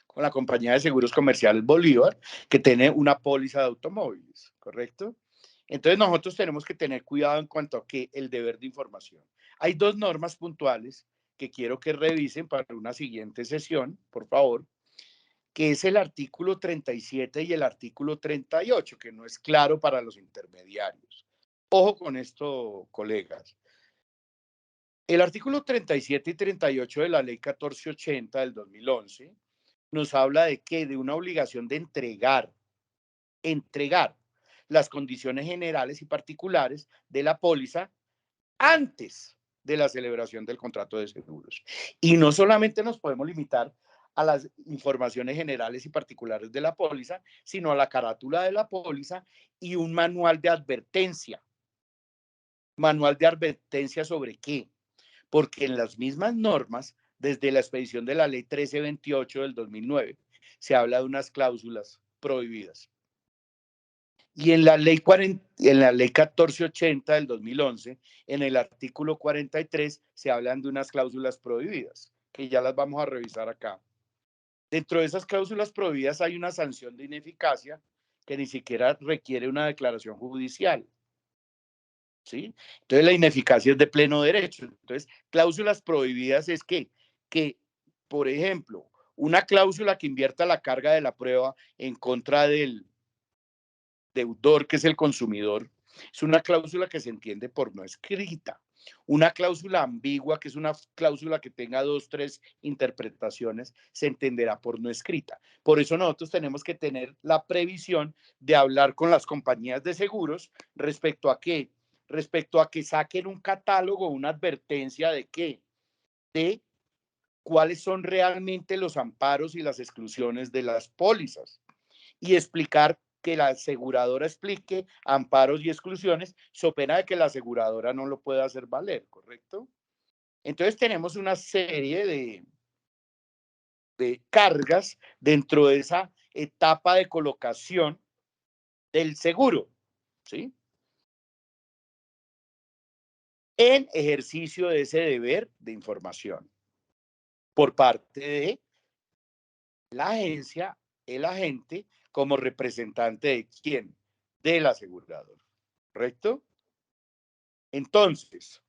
con la compañía de seguros comerciales Bolívar, que tiene una póliza de automóviles, ¿correcto? Entonces nosotros tenemos que tener cuidado en cuanto a que el deber de información. Hay dos normas puntuales que quiero que revisen para una siguiente sesión, por favor, que es el artículo 37 y el artículo 38, que no es claro para los intermediarios. Ojo con esto, colegas. El artículo 37 y 38 de la ley 1480 del 2011 nos habla de qué, de una obligación de entregar las condiciones generales y particulares de la póliza antes de la celebración del contrato de seguros. Y no solamente nos podemos limitar a las informaciones generales y particulares de la póliza, sino a la carátula de la póliza y un manual de advertencia. ¿Manual de advertencia sobre qué? Porque en las mismas normas, desde la expedición de la ley 1328 del 2009, se habla de unas cláusulas prohibidas. Y en la ley 1480 del 2011, en el artículo 43, se hablan de unas cláusulas prohibidas, que ya las vamos a revisar acá. Dentro de esas cláusulas prohibidas hay una sanción de ineficacia que ni siquiera requiere una declaración judicial. ¿Sí? Entonces la ineficacia es de pleno derecho. Entonces, cláusulas prohibidas es que, por ejemplo, una cláusula que invierta la carga de la prueba en contra del deudor, que es el consumidor, es una cláusula que se entiende por no escrita. Una cláusula ambigua, que es una cláusula que tenga 2, 3 interpretaciones, se entenderá por no escrita. Por eso nosotros tenemos que tener la previsión de hablar con las compañías de seguros respecto a qué, respecto a que saquen un catálogo, una advertencia de qué, de cuáles son realmente los amparos y las exclusiones de las pólizas y explicar que la aseguradora explique amparos y exclusiones, so pena de que la aseguradora no lo pueda hacer valer, ¿correcto? Entonces tenemos una serie de cargas dentro de esa etapa de colocación del seguro, ¿sí? En ejercicio de ese deber de información por parte de la agencia, el agente, como representante de quién, del asegurador, ¿correcto? Entonces,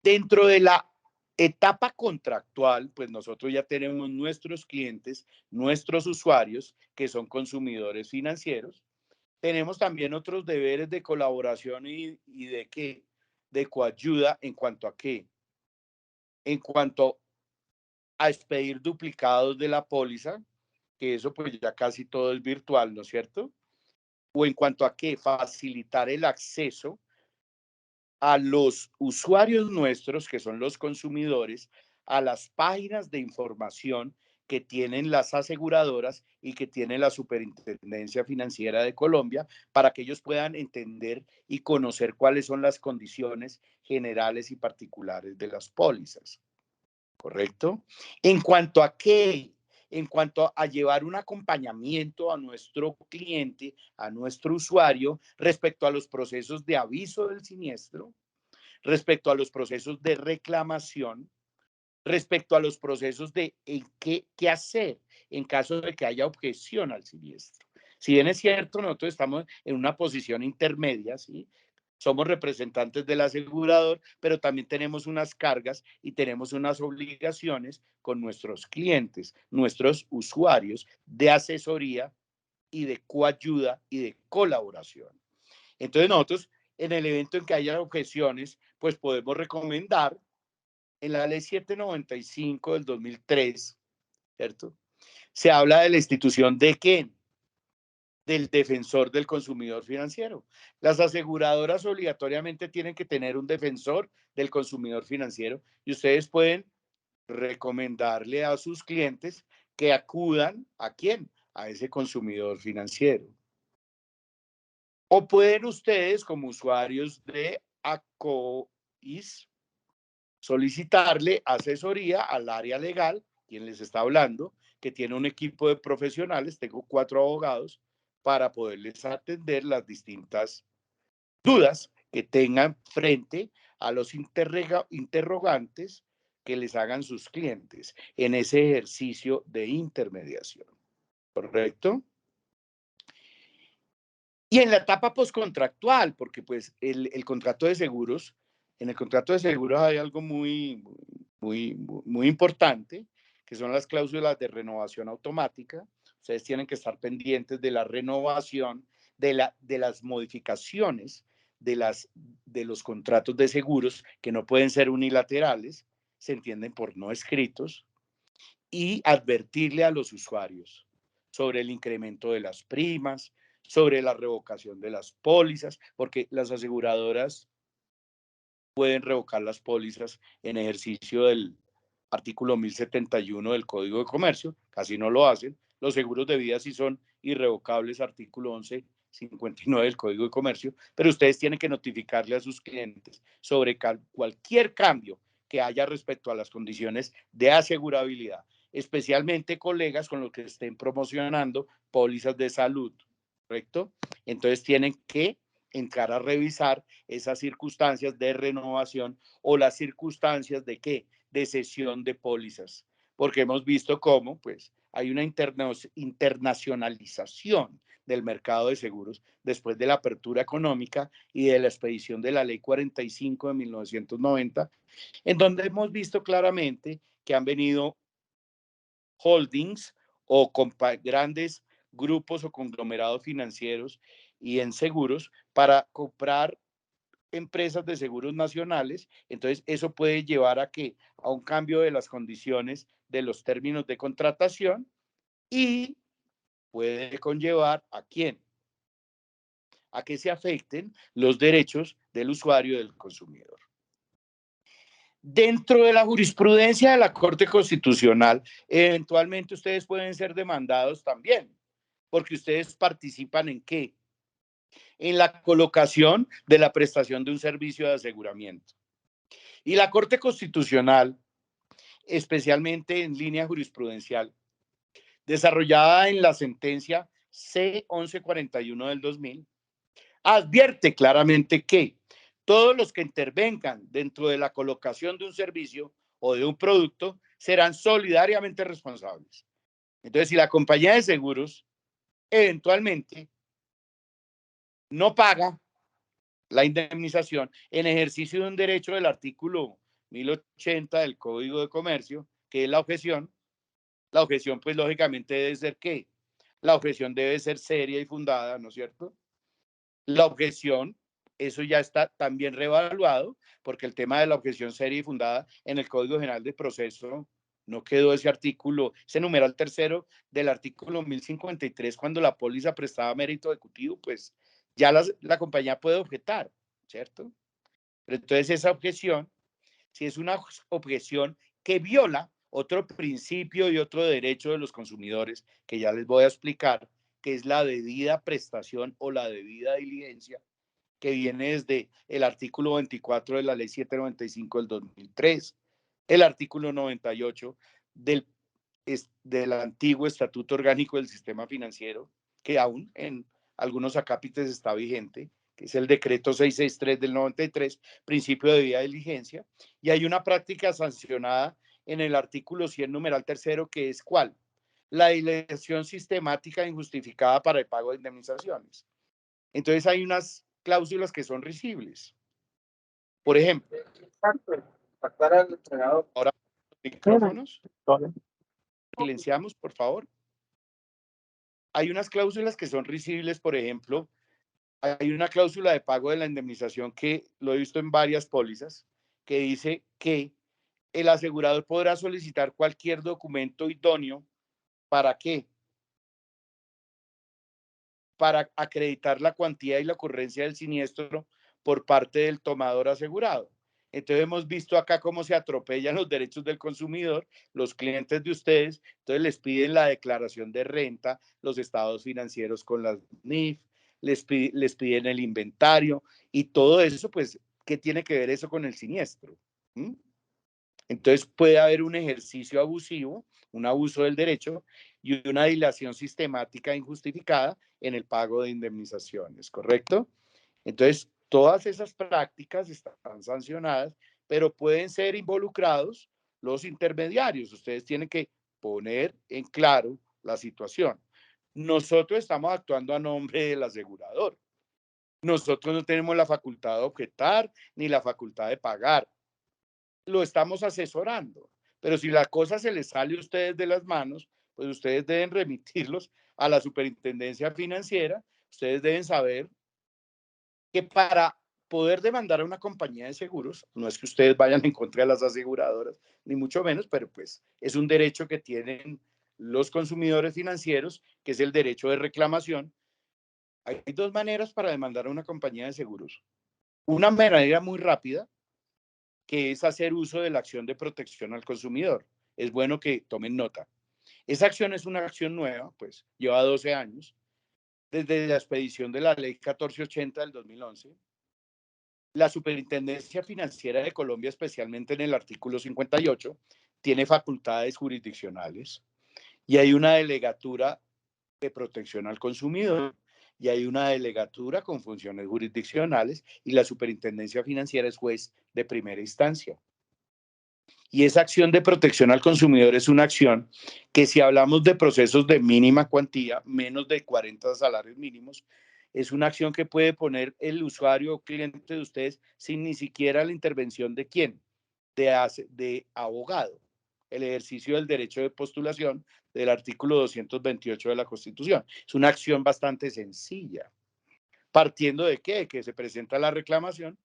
dentro de la etapa contractual, pues nosotros ya tenemos nuestros clientes, nuestros usuarios, que son consumidores financieros. Tenemos también otros deberes de colaboración y de qué, de coayuda en cuanto a qué, en cuanto a expedir duplicados de la póliza, que eso pues ya casi todo es virtual, ¿no es cierto? O en cuanto a qué, facilitar el acceso a los usuarios nuestros, que son los consumidores, a las páginas de información que tienen las aseguradoras y que tiene la Superintendencia Financiera de Colombia para que ellos puedan entender y conocer cuáles son las condiciones generales y particulares de las pólizas. ¿Correcto? En cuanto a qué, en cuanto a llevar un acompañamiento a nuestro cliente, a nuestro usuario, respecto a los procesos de aviso del siniestro, respecto a los procesos de reclamación, respecto a los procesos de qué hacer en caso de que haya objeción al siniestro. Si bien es cierto, nosotros estamos en una posición intermedia, ¿sí? Somos representantes del asegurador, pero también tenemos unas cargas y tenemos unas obligaciones con nuestros clientes, nuestros usuarios de asesoría y de coayuda y de colaboración. Entonces nosotros, en el evento en que haya objeciones, pues podemos recomendar en la ley 795 del 2003, ¿cierto? Se habla de la institución de ¿quién? Del defensor del consumidor financiero. Las aseguradoras obligatoriamente tienen que tener un defensor del consumidor financiero y ustedes pueden recomendarle a sus clientes que acudan ¿a quién? A ese consumidor financiero. O pueden ustedes, como usuarios de ACOIS, solicitarle asesoría al área legal, quien les está hablando, que tiene un equipo de profesionales, tengo 4 abogados, para poderles atender las distintas dudas que tengan frente a los interrogantes que les hagan sus clientes en ese ejercicio de intermediación. ¿Correcto? Y en la etapa postcontractual, porque pues el contrato de seguros, en el contrato de seguros hay algo muy importante, que son las cláusulas de renovación automática. Ustedes tienen que estar pendientes de la renovación, de las modificaciones de los contratos de seguros, que no pueden ser unilaterales, se entienden por no escritos, y advertirle a los usuarios sobre el incremento de las primas, sobre la revocación de las pólizas, porque las aseguradoras pueden revocar las pólizas en ejercicio del artículo 1071 del Código de Comercio, casi no lo hacen. Los seguros de vida sí son irrevocables, artículo 1159 del Código de Comercio, pero ustedes tienen que notificarle a sus clientes sobre cualquier cambio que haya respecto a las condiciones de asegurabilidad, especialmente colegas con los que estén promocionando pólizas de salud, ¿correcto? Entonces tienen que entrar a revisar esas circunstancias de renovación o las circunstancias de ¿qué? De cesión de pólizas, porque hemos visto cómo pues hay una internacionalización del mercado de seguros después de la apertura económica y de la expedición de la ley 45 de 1990, en donde hemos visto claramente que han venido holdings o grandes grupos o conglomerados financieros y en seguros para comprar empresas de seguros nacionales. Entonces eso puede llevar a que a un cambio de las condiciones de los términos de contratación y puede conllevar a quién, a que se afecten los derechos del usuario y del consumidor. Dentro de la jurisprudencia de la Corte Constitucional, eventualmente ustedes pueden ser demandados también, porque ustedes participan en ¿qué? En la colocación de la prestación de un servicio de aseguramiento. Y la Corte Constitucional, especialmente en línea jurisprudencial, desarrollada en la sentencia C-1141 del 2000, advierte claramente que todos los que intervengan dentro de la colocación de un servicio o de un producto serán solidariamente responsables. Entonces, si la compañía de seguros eventualmente no paga la indemnización en ejercicio de un derecho del artículo 1080 del Código de Comercio, que es la objeción pues lógicamente debe ser ¿qué? La objeción debe ser seria y fundada, ¿no es cierto? La objeción, eso ya está también reevaluado, porque el tema de la objeción seria y fundada en el Código General de Proceso no quedó ese artículo, ese numeral tercero del artículo 1053, cuando la póliza prestaba mérito ejecutivo, pues ya la compañía puede objetar, ¿cierto? Pero entonces esa objeción, si es una objeción que viola otro principio y otro derecho de los consumidores que ya les voy a explicar, que es la debida prestación o la debida diligencia, que viene desde el artículo 24 de la Ley 795 del 2003, el artículo 98 del antiguo Estatuto Orgánico del Sistema Financiero, que aún en algunos acápites está vigente, que es el decreto 663 del 93, principio de debida diligencia, y hay una práctica sancionada en el artículo 100, numeral tercero, que es ¿cuál? La dilación sistemática e injustificada para el pago de indemnizaciones. Entonces hay unas cláusulas que son risibles. Por ejemplo, ahora los micrófonos, silenciamos, por favor. Hay unas cláusulas que son risibles, por ejemplo, hay una cláusula de pago de la indemnización que lo he visto en varias pólizas, que dice que el asegurador podrá solicitar cualquier documento idóneo. ¿Para qué? Para acreditar la cuantía y la ocurrencia del siniestro por parte del tomador asegurado. Entonces hemos visto acá cómo se atropellan los derechos del consumidor, los clientes de ustedes, entonces les piden la declaración de renta, los estados financieros con las NIF, les piden el inventario y todo eso, pues, ¿qué tiene que ver eso con el siniestro? ¿Mm? Entonces puede haber un ejercicio abusivo, un abuso del derecho y una dilación sistemática e injustificada en el pago de indemnizaciones, ¿correcto? Entonces, todas esas prácticas están sancionadas, pero pueden ser involucrados los intermediarios. Ustedes tienen que poner en claro la situación. Nosotros estamos actuando a nombre del asegurador. Nosotros no tenemos la facultad de objetar ni la facultad de pagar. Lo estamos asesorando. Pero si la cosa se les sale a ustedes de las manos, pues ustedes deben remitirlos a la superintendencia financiera. Ustedes deben saber que para poder demandar a una compañía de seguros, no es que ustedes vayan en contra de las aseguradoras, ni mucho menos, pero pues es un derecho que tienen los consumidores financieros, que es el derecho de reclamación. Hay dos maneras para demandar a una compañía de seguros. Una manera muy rápida, que es hacer uso de la acción de protección al consumidor. Es bueno que tomen nota. Esa acción es una acción nueva, pues lleva 12 años, desde la expedición de la ley 1480 del 2011. La Superintendencia Financiera de Colombia, especialmente en el artículo 58, tiene facultades jurisdiccionales y hay una delegatura de protección al consumidor y hay una delegatura con funciones jurisdiccionales y la Superintendencia Financiera es juez de primera instancia. Y esa acción de protección al consumidor es una acción que, si hablamos de procesos de mínima cuantía, menos de 40 salarios mínimos, es una acción que puede poner el usuario o cliente de ustedes sin ni siquiera la intervención de quién, de abogado. El ejercicio del derecho de postulación del artículo 228 de la Constitución. Es una acción bastante sencilla. ¿Partiendo de qué? Que se presenta la reclamación,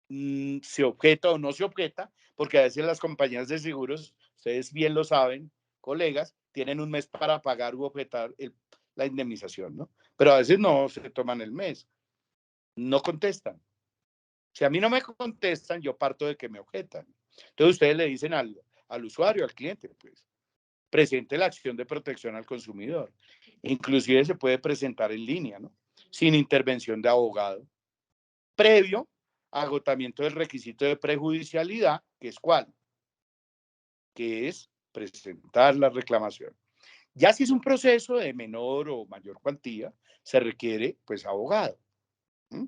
se objeta o no se objeta, porque a veces las compañías de seguros, ustedes bien lo saben, colegas, tienen un mes para pagar u objetar la indemnización, ¿no? Pero a veces no se toman el mes, no contestan. Si a mí no me contestan, yo parto de que me objetan. Entonces ustedes le dicen al usuario, al cliente, pues, presente la acción de protección al consumidor. Inclusive se puede presentar en línea, ¿no? Sin intervención de abogado, previo agotamiento del requisito de prejudicialidad, que es ¿cuál? Que es presentar la reclamación. Ya si es un proceso de menor o mayor cuantía, se requiere, pues, abogado. ¿Mm?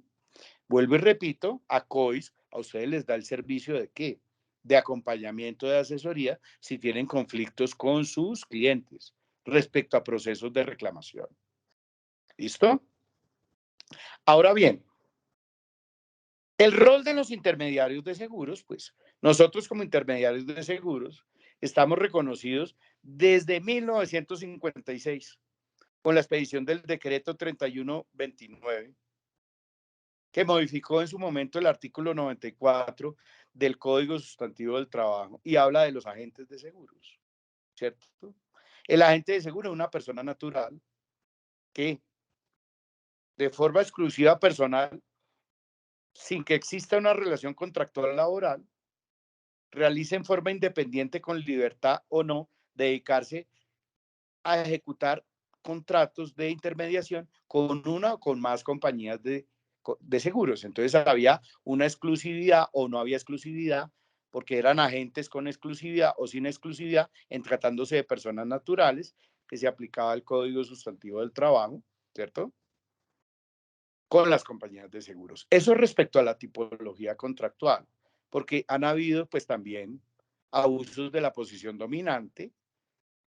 Vuelvo y repito, a COIS a ustedes les da el servicio de ¿qué? De acompañamiento, de asesoría, si tienen conflictos con sus clientes respecto a procesos de reclamación. ¿Listo? Ahora bien, el rol de los intermediarios de seguros, pues nosotros como intermediarios de seguros estamos reconocidos desde 1956 con la expedición del decreto 3129, que modificó en su momento el artículo 94 del Código Sustantivo del Trabajo y habla de los agentes de seguros, ¿cierto? El agente de seguro es una persona natural que de forma exclusiva personal, sin que exista una relación contractual laboral, realiza en forma independiente con libertad o no dedicarse a ejecutar contratos de intermediación con una o con más compañías de seguros. Entonces había una exclusividad o no había exclusividad, porque eran agentes con exclusividad o sin exclusividad, en tratándose de personas naturales, que se aplicaba el Código Sustantivo del Trabajo, ¿cierto? Con las compañías de seguros. Eso respecto a la tipología contractual, porque han habido pues también abusos de la posición dominante,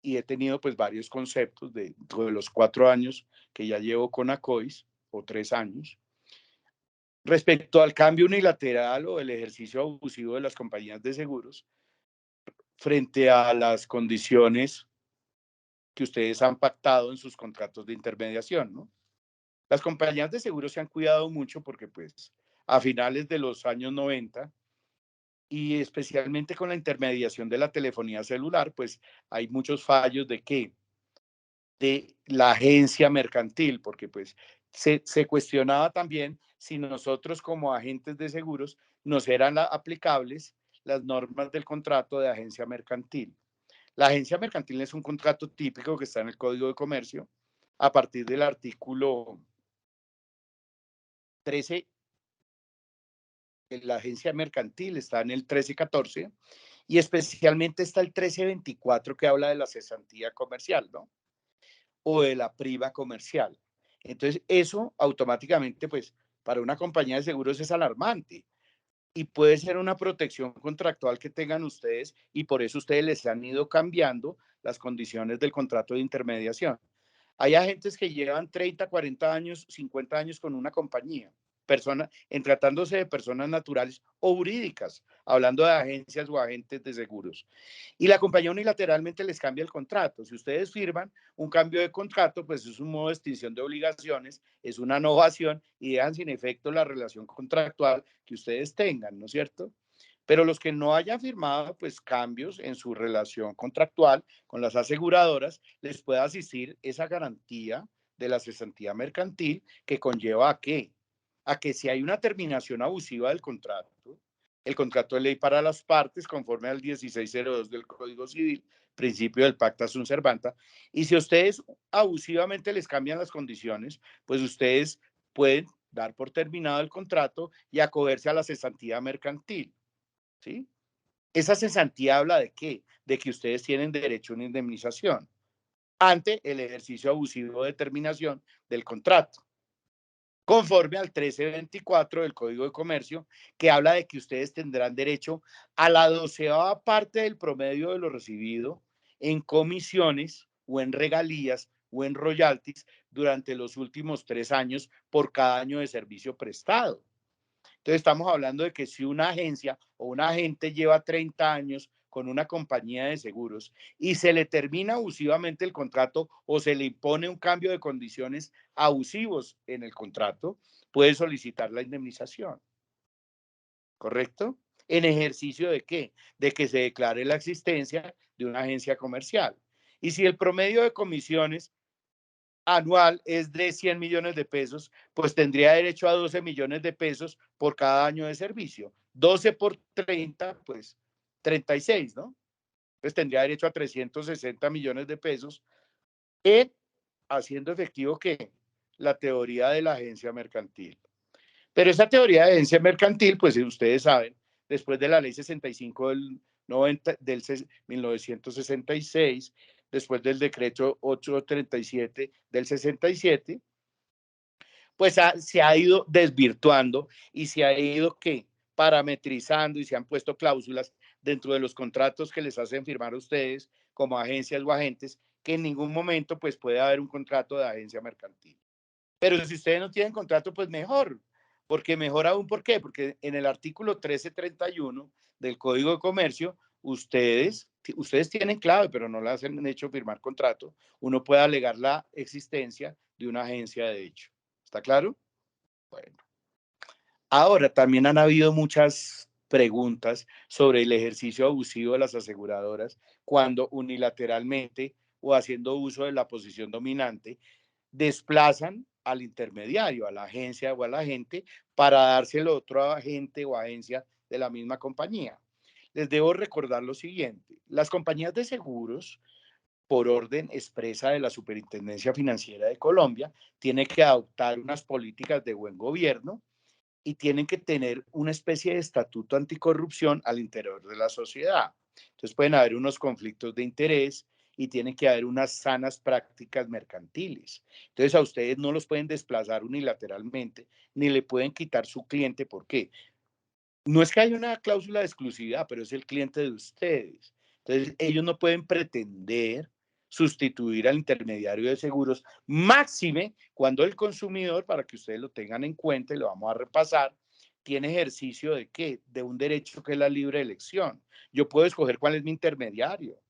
y he tenido pues varios conceptos de los 4 años que ya llevo con ACOIS, o 3 años, respecto al cambio unilateral o el ejercicio abusivo de las compañías de seguros frente a las condiciones que ustedes han pactado en sus contratos de intermediación, ¿no? Las compañías de seguros se han cuidado mucho porque pues a finales de los años 90 y especialmente con la intermediación de la telefonía celular, pues hay muchos fallos de que de la agencia mercantil, porque pues se cuestionaba también si nosotros como agentes de seguros nos eran aplicables las normas del contrato de agencia mercantil. La agencia mercantil es un contrato típico que está en el Código de Comercio a partir del artículo 13. La agencia mercantil está en el 1314 y especialmente está el 1324 que habla de la cesantía comercial, ¿no? O de la priva comercial. Entonces, eso automáticamente, pues, para una compañía de seguros es alarmante y puede ser una protección contractual que tengan ustedes y por eso ustedes les han ido cambiando las condiciones del contrato de intermediación. Hay agentes que llevan 30, 40 años, 50 años con una compañía, en tratándose de personas naturales o jurídicas, hablando de agencias o agentes de seguros. Y la compañía unilateralmente les cambia el contrato. Si ustedes firman un cambio de contrato, pues es un modo de extinción de obligaciones, es una novación y dejan sin efecto la relación contractual que ustedes tengan, ¿no es cierto? Pero los que no hayan firmado pues cambios en su relación contractual con las aseguradoras, les puede asistir esa garantía de la cesantía mercantil que conlleva a qué? A que si hay una terminación abusiva del contrato, el contrato de ley para las partes conforme al 1602 del Código Civil, principio del pacta sunt servanda, y si ustedes abusivamente les cambian las condiciones, pues ustedes pueden dar por terminado el contrato y acogerse a la cesantía mercantil. ¿Sí? Esa cesantía habla de qué? De que ustedes tienen derecho a una indemnización ante el ejercicio abusivo de terminación del contrato, conforme al 1324 del Código de Comercio, que habla de que ustedes tendrán derecho a la 12ª parte del promedio de lo recibido en comisiones o en regalías o en royalties durante los últimos 3 años por cada año de servicio prestado. Entonces estamos hablando de que si una agencia o un agente lleva 30 años con una compañía de seguros y se le termina abusivamente el contrato o se le impone un cambio de condiciones abusivos en el contrato, puede solicitar la indemnización. ¿Correcto? ¿En ejercicio de qué? De que se declare la existencia de una agencia comercial. Y si el promedio de comisiones anual es de 100 millones de pesos, pues tendría derecho a 12 millones de pesos por cada año de servicio. 12 por 30, pues 36, ¿no? Pues tendría derecho a 360 millones de pesos en haciendo efectivo que la teoría de la agencia mercantil. Pero esa teoría de agencia mercantil, pues ustedes saben, después de la ley 65 del 1966, después del decreto 837 del 67, pues se ha ido desvirtuando y se ha ido ¿qué? Parametrizando y se han puesto cláusulas dentro de los contratos que les hacen firmar a ustedes como agencias o agentes, que en ningún momento pues puede haber un contrato de agencia mercantil. Pero si ustedes no tienen contrato, pues mejor, porque mejor aún, ¿por qué? Porque en el artículo 1331 del Código de Comercio, ustedes tienen clave, pero no las han hecho firmar contrato. Uno puede alegar la existencia de una agencia de hecho. ¿Está claro? Bueno. Ahora, también han habido muchas preguntas sobre el ejercicio abusivo de las aseguradoras cuando unilateralmente o haciendo uso de la posición dominante desplazan al intermediario, a la agencia o al agente, para dárselo a otro agente o agencia de la misma compañía. les debo recordar lo siguiente. Las compañías de seguros, por orden expresa de la Superintendencia Financiera de Colombia, tienen que adoptar unas políticas de buen gobierno y tienen que tener una especie de estatuto anticorrupción al interior de la sociedad. Entonces pueden haber unos conflictos de interés y tienen que haber unas sanas prácticas mercantiles. Entonces a ustedes no los pueden desplazar unilateralmente ni le pueden quitar su cliente. ¿Por qué? No es que haya una cláusula de exclusividad, pero es el cliente de ustedes. Entonces ellos no pueden pretender sustituir al intermediario de seguros, máxime cuando el consumidor, para que ustedes lo tengan en cuenta y lo vamos a repasar, tiene ejercicio de qué? De un derecho que es la libre elección. Yo puedo escoger cuál es mi intermediario.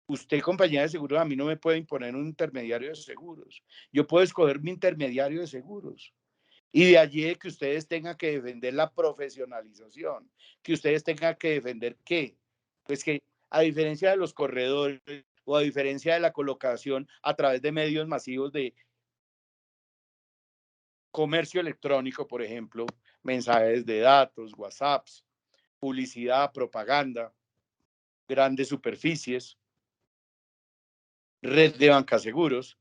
Usted, compañía de seguros, a mí no me puede imponer un intermediario de seguros. Yo puedo escoger mi intermediario de seguros. Y de allí que ustedes tengan que defender la profesionalización, que ustedes tengan que defender qué, pues que a diferencia de los corredores o a diferencia de la colocación a través de medios masivos de comercio electrónico, por ejemplo, mensajes de datos, WhatsApps, publicidad, propaganda, grandes superficies, red de bancaseguros,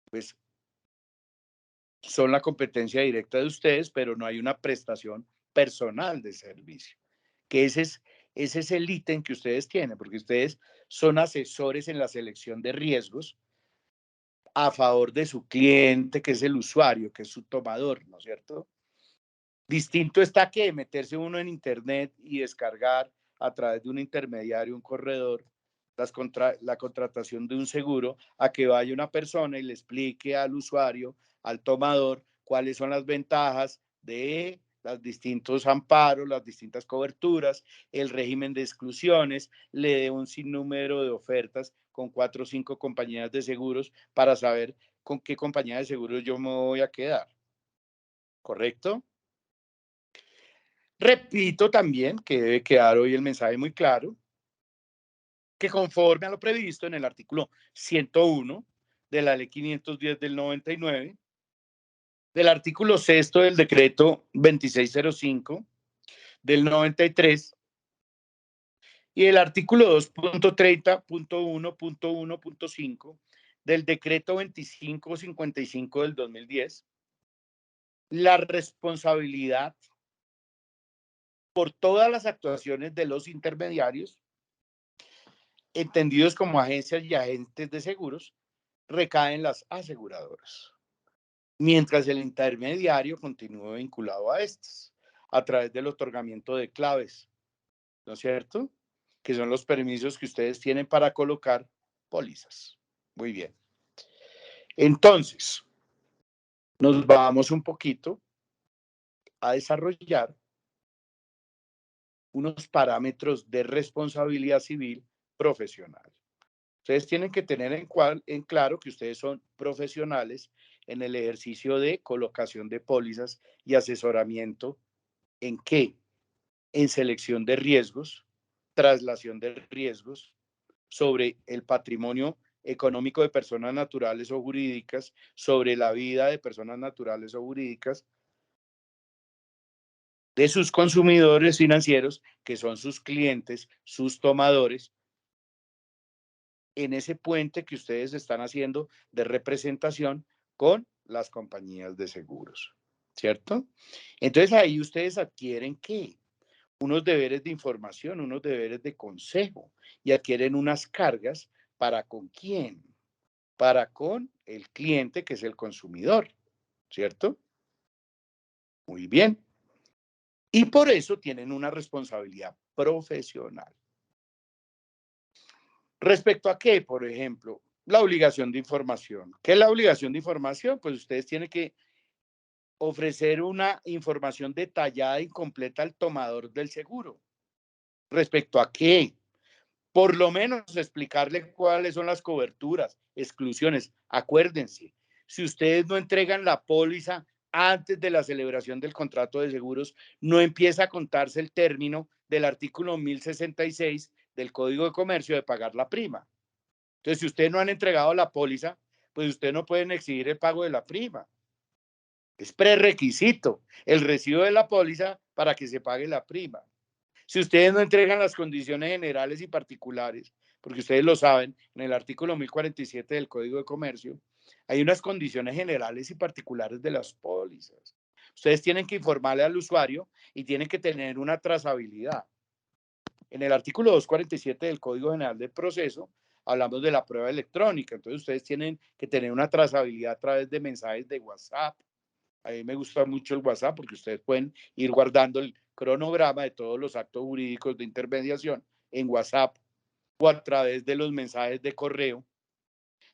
pues son la competencia directa de ustedes, pero no hay una prestación personal de servicio, que ese es el ítem que ustedes tienen, porque ustedes son asesores en la selección de riesgos a favor de su cliente, que es el usuario, que es su tomador, ¿no es cierto? Distinto está que meterse uno en internet y descargar a través de un intermediario, un corredor, la contratación de un seguro, a que vaya una persona y le explique al usuario, al tomador, cuáles son las ventajas de los distintos amparos, las distintas coberturas, el régimen de exclusiones, le dé un sinnúmero de ofertas con 4 o 5 compañías de seguros para saber con qué compañía de seguros yo me voy a quedar. ¿Correcto? Repito también que debe quedar hoy el mensaje muy claro, que conforme a lo previsto en el artículo 101 de la ley 510 del 99, del artículo 6 del decreto 2605 del 93 y el artículo 2.30.1.1.5 del decreto 2555 del 2010, la responsabilidad por todas las actuaciones de los intermediarios entendidos como agencias y agentes de seguros, recaen las aseguradoras, mientras el intermediario continúe vinculado a estas a través del otorgamiento de claves, ¿no es cierto? Que son los permisos que ustedes tienen para colocar pólizas. Muy bien. Entonces, nos vamos un poquito a desarrollar unos parámetros de responsabilidad civil profesional. Ustedes tienen que tener en claro que ustedes son profesionales en el ejercicio de colocación de pólizas y asesoramiento. ¿En qué? En selección de riesgos, traslación de riesgos sobre el patrimonio económico de personas naturales o jurídicas, sobre la vida de personas naturales o jurídicas, de sus consumidores financieros, que son sus clientes, sus tomadores, en ese puente que ustedes están haciendo de representación con las compañías de seguros, ¿cierto? Entonces ahí ustedes adquieren ¿qué? Unos deberes de información, unos deberes de consejo y adquieren unas cargas para ¿con quién? Para con el cliente que es el consumidor, ¿cierto? Muy bien. Y por eso tienen una responsabilidad profesional. ¿Respecto a qué? Por ejemplo, la obligación de información. ¿Qué es la obligación de información? Pues ustedes tienen que ofrecer una información detallada y completa al tomador del seguro. ¿Respecto a qué? Por lo menos explicarle cuáles son las coberturas, exclusiones. Acuérdense, si ustedes no entregan la póliza antes de la celebración del contrato de seguros, no empieza a contarse el término del artículo 1066 del Código de Comercio de pagar la prima. Entonces, si ustedes no han entregado la póliza, pues ustedes no pueden exigir el pago de la prima. Es prerequisito el recibo de la póliza para que se pague la prima. Si ustedes no entregan las condiciones generales y particulares, porque ustedes lo saben, en el artículo 1047 del Código de Comercio, hay unas condiciones generales y particulares de las pólizas. Ustedes tienen que informarle al usuario y tienen que tener una trazabilidad. En el artículo 247 del Código General del Proceso hablamos de la prueba electrónica. Entonces ustedes tienen que tener una trazabilidad a través de mensajes de WhatsApp. A mí me gusta mucho el WhatsApp porque ustedes pueden ir guardando el cronograma de todos los actos jurídicos de intermediación en WhatsApp o a través de los mensajes de correo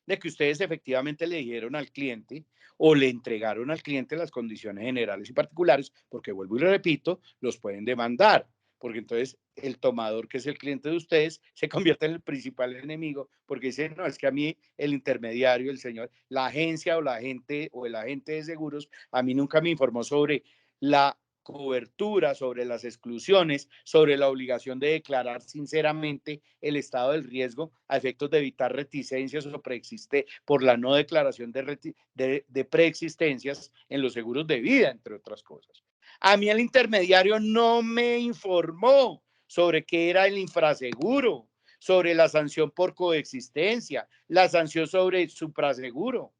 de que ustedes efectivamente le dijeron al cliente o le entregaron al cliente las condiciones generales y particulares, porque vuelvo y repito, los pueden demandar, porque entonces el tomador, que es el cliente de ustedes, se convierte en el principal enemigo, porque dice, no, es que a mí el intermediario, el señor, la agencia o la agente o el agente de seguros, a mí nunca me informó sobre la cobertura, sobre las exclusiones, sobre la obligación de declarar sinceramente el estado del riesgo a efectos de evitar reticencias o preexiste por la no declaración de preexistencias en los seguros de vida, entre otras cosas. A mí el intermediario no me informó sobre qué era el infraseguro, sobre la sanción por coexistencia, la sanción sobre supraseguro,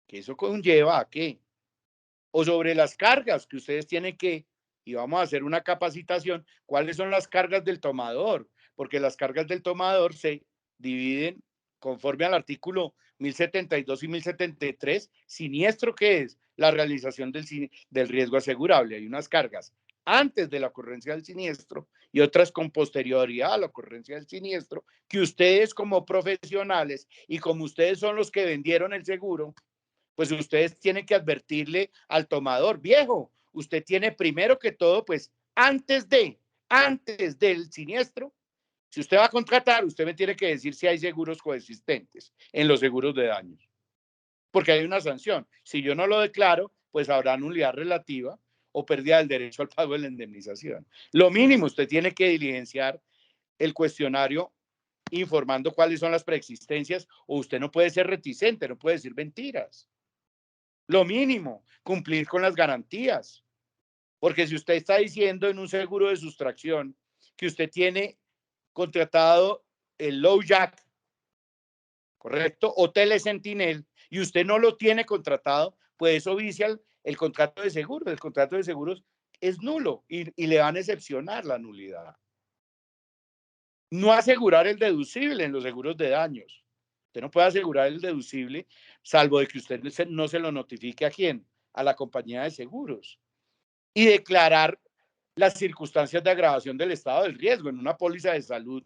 que eso conlleva a qué, o sobre las cargas que ustedes tienen que, y vamos a hacer una capacitación, cuáles son las cargas del tomador, porque las cargas del tomador se dividen conforme al artículo 1072 y 1073, siniestro que es la realización del riesgo asegurable. Hay unas cargas antes de la ocurrencia del siniestro y otras con posterioridad a la ocurrencia del siniestro, que ustedes como profesionales y como ustedes son los que vendieron el seguro, pues ustedes tienen que advertirle al tomador, viejo, usted tiene primero que todo, pues antes del siniestro, si usted va a contratar, usted me tiene que decir si hay seguros coexistentes en los seguros de daños, porque hay una sanción. Si yo no lo declaro, pues habrá nulidad relativa o pérdida del derecho al pago de la indemnización. Lo mínimo, usted tiene que diligenciar el cuestionario informando cuáles son las preexistencias, o usted no puede ser reticente, no puede decir mentiras. Lo mínimo, cumplir con las garantías. Porque si usted está diciendo en un seguro de sustracción que usted tiene contratado el low jack, ¿correcto? O Telesentinel, y usted no lo tiene contratado, pues eso vicia el contrato de seguro. El contrato de seguros es nulo y le van a excepcionar la nulidad. No asegurar el deducible en los seguros de daños. Usted no puede asegurar el deducible, salvo de que usted no se lo notifique a quién, a la compañía de seguros. Y declarar las circunstancias de agravación del estado del riesgo en una póliza de salud.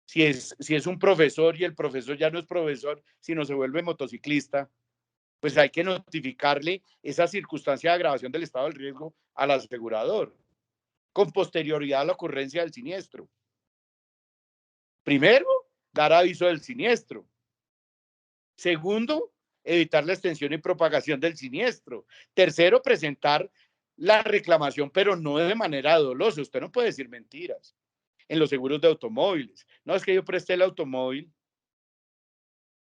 Si es un profesor y el profesor ya no es profesor, sino se vuelve motociclista, pues hay que notificarle esa circunstancia de agravación del estado del riesgo al asegurador, con posterioridad a la ocurrencia del siniestro. Primero, dar aviso del siniestro. Segundo, evitar la extensión y propagación del siniestro. Tercero, presentar la reclamación, pero no de manera dolosa. Usted no puede decir mentiras. En los seguros de automóviles. No, es que yo presté el automóvil,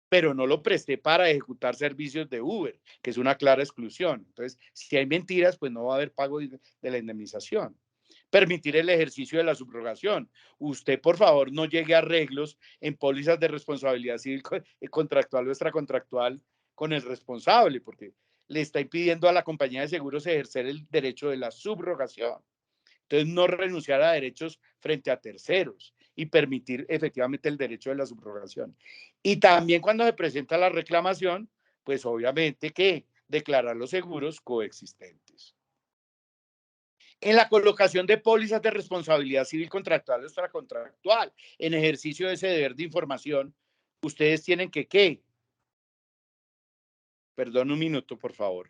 pero no lo presté para ejecutar servicios de Uber, que es una clara exclusión. Entonces, si hay mentiras, pues no va a haber pago de la indemnización. Permitir el ejercicio de la subrogación. Usted, por favor, no llegue a arreglos en pólizas de responsabilidad civil contractual o extracontractual con el responsable, porque le está impidiendo a la compañía de seguros ejercer el derecho de la subrogación. Entonces, no renunciar a derechos frente a terceros y permitir efectivamente el derecho de la subrogación. Y también cuando se presenta la reclamación, pues obviamente que declarar los seguros coexistentes. En la colocación de pólizas de responsabilidad civil contractual o extracontractual, en ejercicio de ese deber de información, ustedes tienen que, ¿qué? Perdón un minuto, por favor.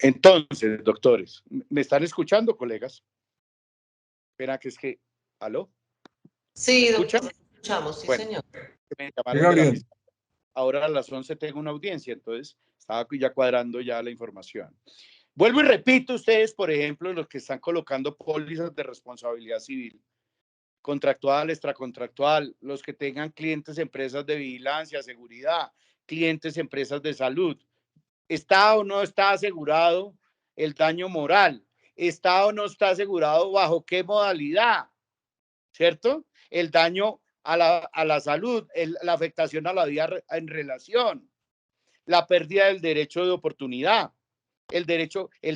entonces, doctores, ¿me están escuchando, colegas? Espera, que es que, ¿aló? Sí, ¿Escuchan? doctor, escuchamos, sí, Bueno, señor. me Sí, llamaron de la Gabriel. mesa. Ahora a las 11 tengo una audiencia, entonces estaba ya cuadrando ya la información. Vuelvo y repito, ustedes, por ejemplo, los que están colocando pólizas de responsabilidad civil, contractual, extracontractual, los que tengan clientes, empresas de vigilancia, seguridad, clientes, empresas de salud, ¿está o no está asegurado el daño moral? ¿Está o no está asegurado bajo qué modalidad? ¿Cierto? El daño a la salud, la afectación a la vida en relación, la pérdida del derecho de oportunidad, el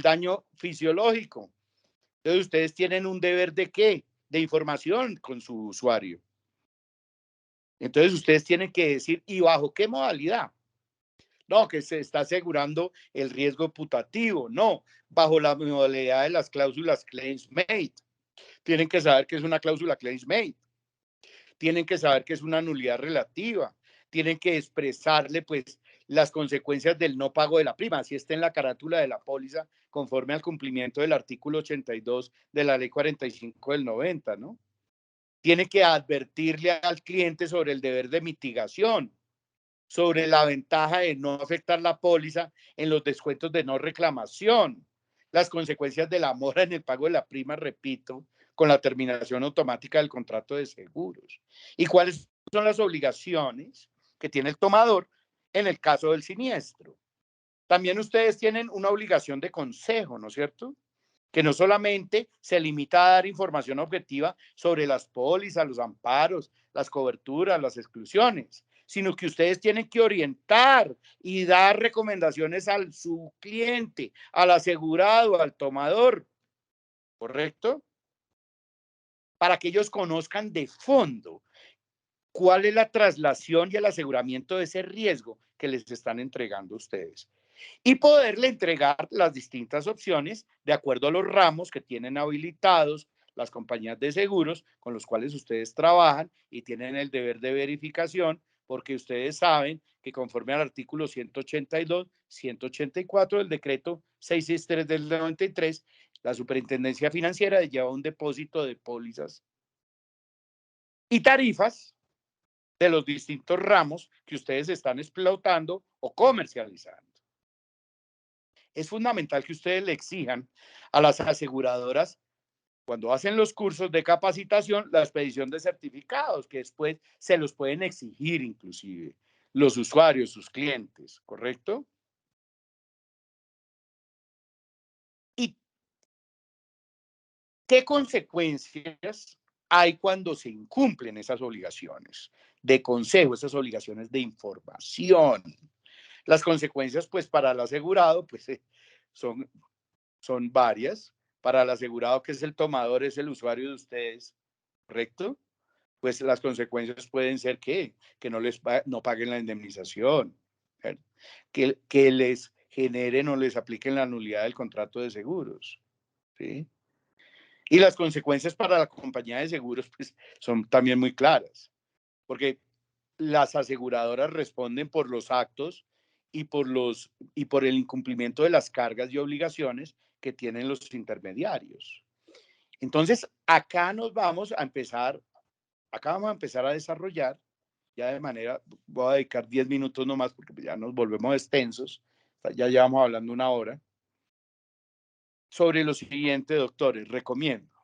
daño fisiológico. Entonces ustedes tienen un deber de qué? De información con su usuario. Entonces ustedes tienen que decir, ¿y bajo qué modalidad? No, que se está asegurando el riesgo putativo. No, bajo la modalidad de las cláusulas claims made. Tienen que saber que es una cláusula claims made. Tienen que saber que es una nulidad relativa. Tienen que expresarle, pues, las consecuencias del no pago de la prima, así está en la carátula de la póliza, conforme al cumplimiento del artículo 82 de la ley 45 del 90, ¿no? Tiene que advertirle al cliente sobre el deber de mitigación, sobre la ventaja de no afectar la póliza en los descuentos de no reclamación, las consecuencias de la mora en el pago de la prima, repito, con la terminación automática del contrato de seguros. ¿Y cuáles son las obligaciones que tiene el tomador en el caso del siniestro? También ustedes tienen una obligación de consejo, ¿no es cierto? Que no solamente se limita a dar información objetiva sobre las pólizas, los amparos, las coberturas, las exclusiones, sino que ustedes tienen que orientar y dar recomendaciones a su cliente, al asegurado, al tomador, ¿correcto? Para que ellos conozcan de fondo cuál es la traslación y el aseguramiento de ese riesgo que les están entregando a ustedes. Y poderle entregar las distintas opciones de acuerdo a los ramos que tienen habilitados las compañías de seguros con los cuales ustedes trabajan y tienen el deber de verificación, porque ustedes saben que conforme al artículo 182, 184 del decreto 663 del 93, la Superintendencia Financiera lleva un depósito de pólizas y tarifas de los distintos ramos que ustedes están explotando o comercializando. Es fundamental que ustedes le exijan a las aseguradoras, cuando hacen los cursos de capacitación, la expedición de certificados, que después se los pueden exigir inclusive los usuarios, sus clientes, ¿correcto? ¿Y qué consecuencias hay cuando se incumplen esas obligaciones de consejo, esas obligaciones de información? Las consecuencias, pues, para el asegurado, pues, son varias. Para el asegurado, que es el tomador, es el usuario de ustedes, ¿correcto? Pues las consecuencias pueden ser que no paguen la indemnización, que les generen o les apliquen la nulidad del contrato de seguros, ¿sí? Y las consecuencias para la compañía de seguros, pues, son también muy claras, porque las aseguradoras responden por los actos y por el incumplimiento de las cargas y obligaciones que tienen los intermediarios. Entonces, acá vamos a empezar a desarrollar ya de manera, voy a dedicar 10 minutos nomás porque ya nos volvemos extensos, ya llevamos hablando una hora, sobre lo siguiente, doctores, recomiendo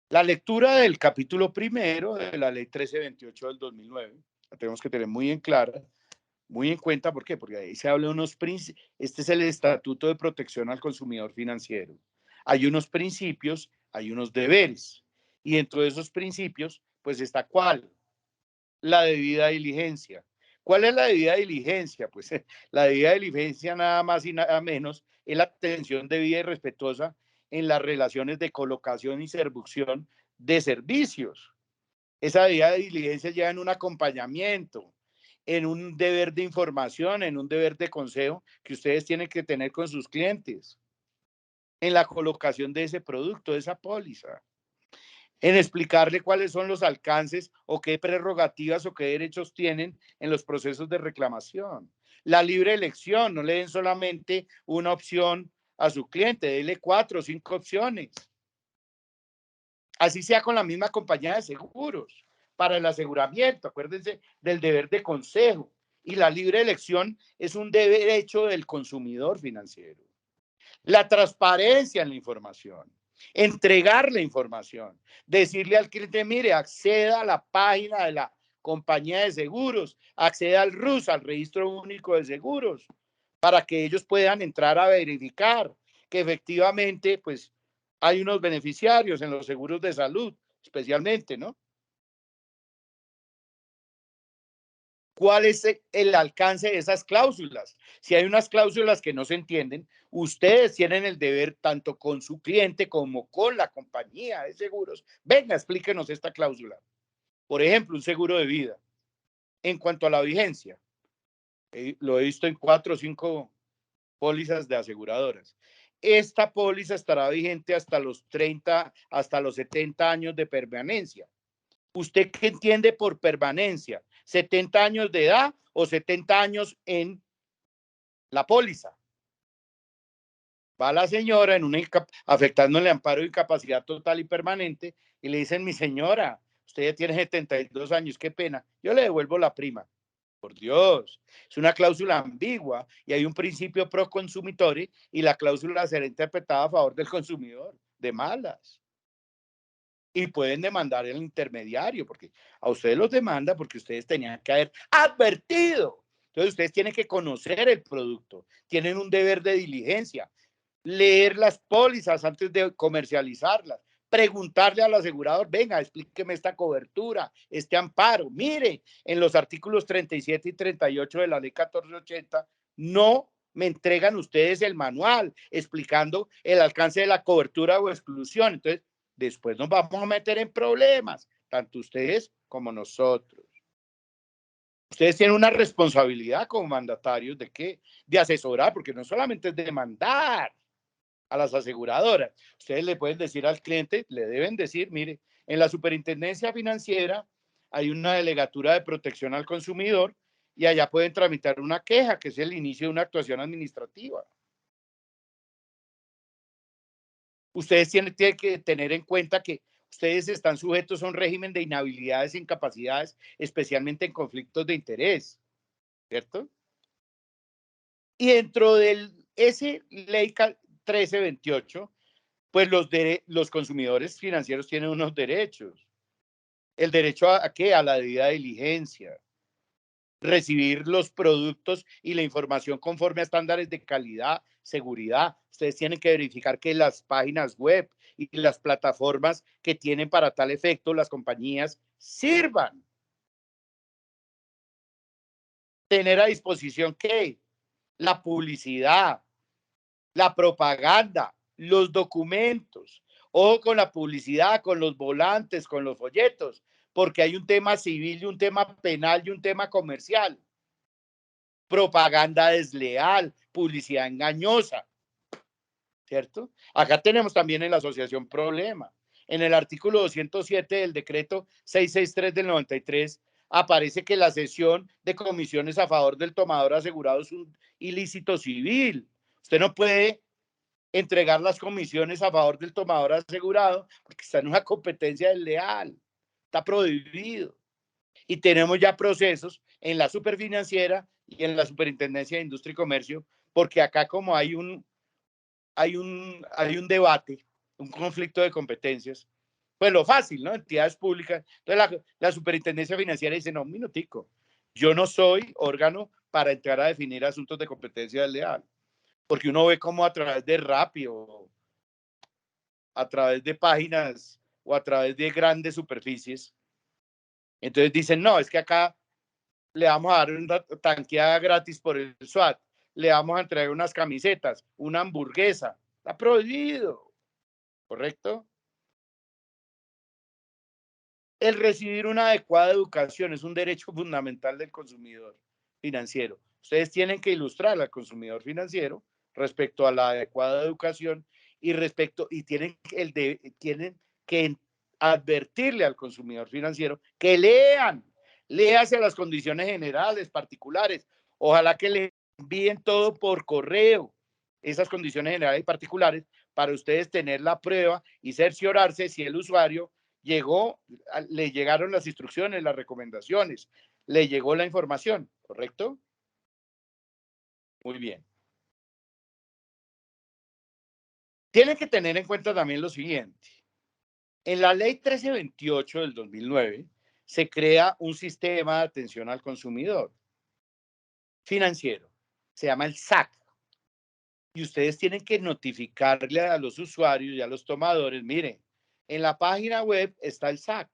la lectura del capítulo primero de la ley 1328 del 2009, la tenemos que tener muy en clara, muy en cuenta. ¿Por qué? Porque ahí se habla de unos principios. Este es el Estatuto de Protección al Consumidor Financiero. Hay unos principios, hay unos deberes. Y dentro de esos principios, pues está ¿cuál? La debida diligencia. ¿Cuál es la debida diligencia? Pues la debida diligencia nada más y nada menos es la atención debida y respetuosa en las relaciones de colocación y servición de servicios. Esa debida diligencia lleva en un acompañamiento, en un deber de información, en un deber de consejo que ustedes tienen que tener con sus clientes, en la colocación de ese producto, de esa póliza, en explicarle cuáles son los alcances o qué prerrogativas o qué derechos tienen en los procesos de reclamación. La libre elección, no le den solamente una opción a su cliente, denle 4 o 5 opciones. Así sea con la misma compañía de seguros, para el aseguramiento. Acuérdense del deber de consejo. Y la libre elección es un derecho del consumidor financiero. La transparencia en la información, entregar la información, decirle al cliente, mire, acceda a la página de la compañía de seguros, acceda al RUS, al Registro Único de Seguros, para que ellos puedan entrar a verificar que efectivamente, pues, hay unos beneficiarios en los seguros de salud, especialmente, ¿no? ¿Cuál es el alcance de esas cláusulas? Si hay unas cláusulas que no se entienden, ustedes tienen el deber, tanto con su cliente como con la compañía de seguros, venga, explíquenos esta cláusula. Por ejemplo, un seguro de vida. En cuanto a la vigencia, lo he visto en 4 o 5 pólizas de aseguradoras. Esta póliza estará vigente hasta los 30, hasta los 70 años de permanencia. ¿Usted qué entiende por permanencia? ¿70 años de edad o 70 años en la póliza? Va la señora en afectándole amparo de incapacidad total y permanente y le dicen, mi señora, usted ya tiene 72 años, qué pena, yo le devuelvo la prima. Por Dios, es una cláusula ambigua y hay un principio pro consumitore y la cláusula será interpretada a favor del consumidor, de malas. Y pueden demandar al intermediario, porque a ustedes los demanda porque ustedes tenían que haber advertido. Entonces ustedes tienen que conocer el producto, tienen un deber de diligencia, leer las pólizas antes de comercializarlas, preguntarle al asegurador, venga, explíqueme esta cobertura, este amparo. Mire, en los artículos 37 y 38 de la ley 1480, no me entregan ustedes el manual explicando el alcance de la cobertura o exclusión. Entonces, después nos vamos a meter en problemas, tanto ustedes como nosotros. Ustedes tienen una responsabilidad como mandatarios de qué, de asesorar, porque no solamente es demandar a las aseguradoras. Ustedes le pueden decir al cliente, le deben decir, mire, en la superintendencia financiera hay una delegatura de protección al consumidor y allá pueden tramitar una queja, que es el inicio de una actuación administrativa. Ustedes tienen que tener en cuenta que ustedes están sujetos a un régimen de inhabilidades e incapacidades, especialmente en conflictos de interés, ¿cierto? Y dentro de ese ley 1328, pues los consumidores financieros tienen unos derechos. El derecho a ¿qué? A la debida diligencia, recibir los productos y la información conforme a estándares de calidad, seguridad. Ustedes tienen que verificar que las páginas web y las plataformas que tienen para tal efecto las compañías sirvan. Tener a disposición ¿qué? La publicidad, la propaganda, los documentos, o con la publicidad, con los volantes, con los folletos, porque hay un tema civil y un tema penal y un tema comercial. Propaganda desleal, publicidad engañosa, ¿cierto? Acá tenemos también en la asociación problema. En el artículo 207 del decreto 663 del 93 aparece que la cesión de comisiones a favor del tomador asegurado es un ilícito civil. Usted no puede entregar las comisiones a favor del tomador asegurado porque está en una competencia desleal. Está prohibido. Y tenemos ya procesos en la superfinanciera y en la Superintendencia de Industria y Comercio, porque acá como hay un debate, un conflicto de competencias, pues lo fácil, ¿no? Entidades públicas. Entonces la Superintendencia Financiera dice, no, un minutico, yo no soy órgano para entrar a definir asuntos de competencia desleal, porque uno ve como a través de Rappi o a través de páginas o a través de grandes superficies, entonces dicen, no, es que acá le vamos a dar una tanqueada gratis por el SWAT, le vamos a entregar unas camisetas, una hamburguesa. Está prohibido, ¿correcto? El recibir una adecuada educación es un derecho fundamental del consumidor financiero. Ustedes tienen que ilustrar al consumidor financiero respecto a la adecuada educación y tienen que advertirle al consumidor financiero que léase las condiciones generales, particulares. Ojalá que envíen todo por correo, esas condiciones generales y particulares, para ustedes tener la prueba y cerciorarse si el usuario le llegaron las instrucciones, las recomendaciones, le llegó la información, ¿correcto? Muy bien. Tienen que tener en cuenta también lo siguiente. En la ley 1328 del 2009 se crea un sistema de atención al consumidor financiero. Se llama el SAC. Y ustedes tienen que notificarle a los usuarios y a los tomadores, miren, en la página web está el SAC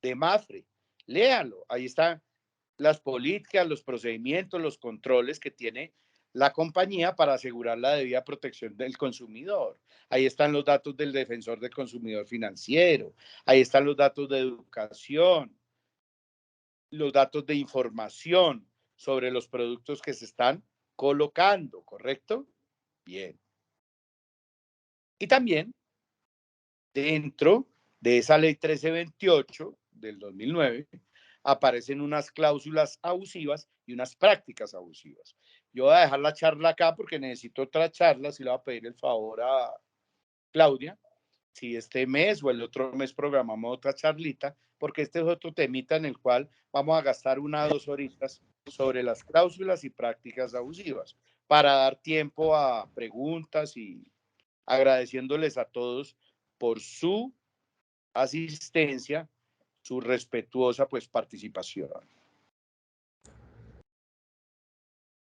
de Mapfre. Léalo. Ahí están las políticas, los procedimientos, los controles que tiene la compañía para asegurar la debida protección del consumidor. Ahí están los datos del defensor del consumidor financiero. Ahí están los datos de educación, los datos de información sobre los productos que se están colocando, ¿correcto? Bien. Y también dentro de esa ley 1328 del 2009 aparecen unas cláusulas abusivas y unas prácticas abusivas. Yo voy a dejar la charla acá porque necesito otra charla, si le voy a pedir el favor a Claudia, si este mes o el otro mes programamos otra charlita, porque este es otro temita en el cual vamos a gastar 1 o 2 horitas sobre las cláusulas y prácticas abusivas, para dar tiempo a preguntas y agradeciéndoles a todos por su asistencia, su respetuosa participación.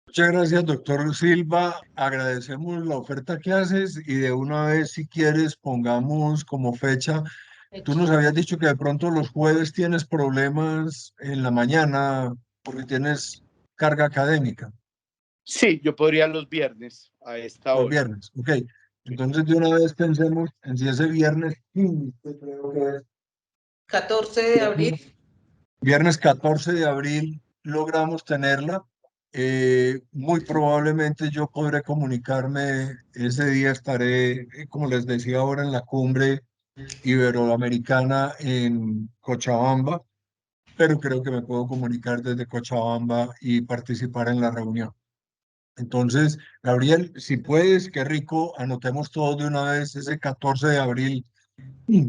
Muchas gracias, doctor Silva. Agradecemos la oferta que haces y de una vez, si quieres, pongamos como fecha. Tú nos habías dicho que de pronto los jueves tienes problemas en la mañana porque tienes carga académica. Sí, yo podría los viernes a esta Los hora. viernes, ok. Entonces, de una vez pensemos en si ese viernes 15, creo que es. 14 de abril. Viernes 14 de abril logramos tenerla. Muy probablemente yo podré comunicarme, ese día estaré, como les decía ahora, en la cumbre iberoamericana en Cochabamba, pero creo que me puedo comunicar desde Cochabamba y participar en la reunión. Entonces, Gabriel, si puedes, qué rico, anotemos todos de una vez ese 14 de abril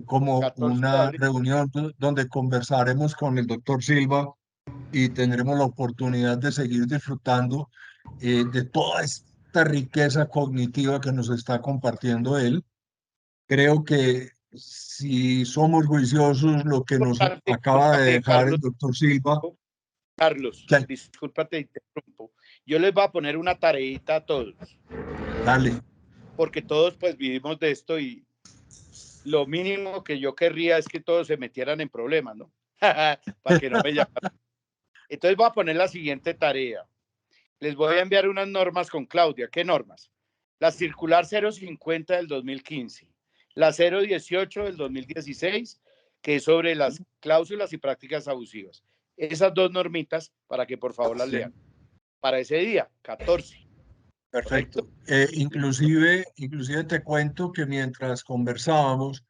como 14 de una abril. reunión donde conversaremos con el doctor Silva y tendremos la oportunidad de seguir disfrutando de toda esta riqueza cognitiva que nos está compartiendo él. Creo que si somos juiciosos, lo que nos acaba de Discúlpate, dejar el Carlos. doctor Silva, Carlos, que discúlpate, interrumpo. Yo les voy a poner una tareita a todos, dale, porque todos vivimos de esto y lo mínimo que yo querría es que todos se metieran en problemas, ¿no? Para que no me llamen. Entonces voy a poner la siguiente tarea. Les voy a enviar unas normas con Claudia. ¿Qué normas? La circular 050 del 2015, la 018 del 2016, que es sobre las cláusulas y prácticas abusivas. Esas 2 normitas para que por favor las lean. Para ese día, 14. perfecto. ¿Correcto? Inclusive te cuento que mientras conversábamos,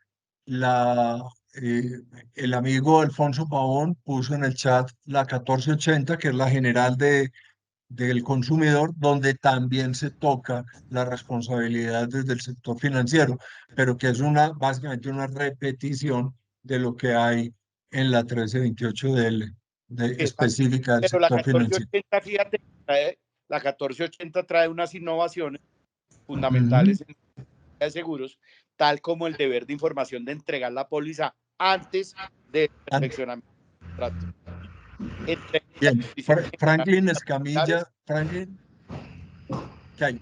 la, eh, el amigo Alfonso Pavón puso en el chat la 1480, que es la general del consumidor, donde también se toca la responsabilidad desde el sector financiero, pero que es básicamente una repetición de lo que hay en la 1328 Exacto. específica del Pero la sector financiero. 1480, fíjate, la 1480 trae unas innovaciones Ujú. fundamentales en de seguros, tal como el deber de información de entregar la póliza antes del perfeccionamiento del contrato. Entre las Bien, condiciones Franklin generales, Escamilla, Franklin, ¿qué hay?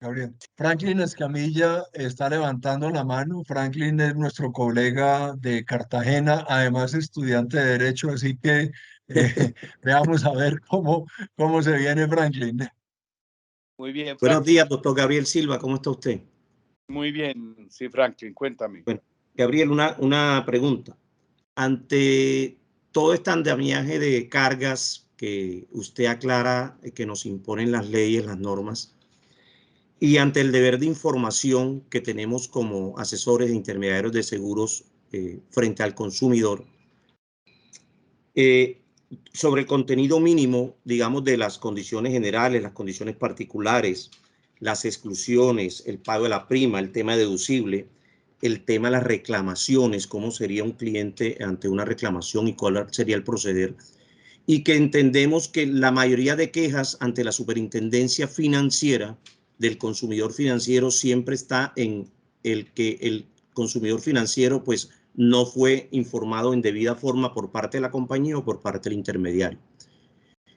Gabriel. Franklin Escamilla está levantando la mano. Franklin es nuestro colega de Cartagena, además estudiante de Derecho, así que veamos a ver cómo se viene Franklin. muy bien, Buenos Franklin. días, doctor Gabriel Silva, ¿cómo está usted? Muy bien, sí, Franklin, cuéntame. Bueno, Gabriel, una pregunta. Ante todo este andamiaje de cargas que usted aclara que nos imponen las leyes, las normas, y ante el deber de información que tenemos como asesores e intermediarios de seguros frente al consumidor, sobre el contenido mínimo, digamos, de las condiciones generales, las condiciones particulares, las exclusiones, el pago de la prima, el tema deducible, el tema de las reclamaciones, cómo sería un cliente ante una reclamación y cuál sería el proceder, y que entendemos que la mayoría de quejas ante la superintendencia financiera del consumidor financiero siempre está en el que el consumidor financiero pues no fue informado en debida forma por parte de la compañía o por parte del intermediario.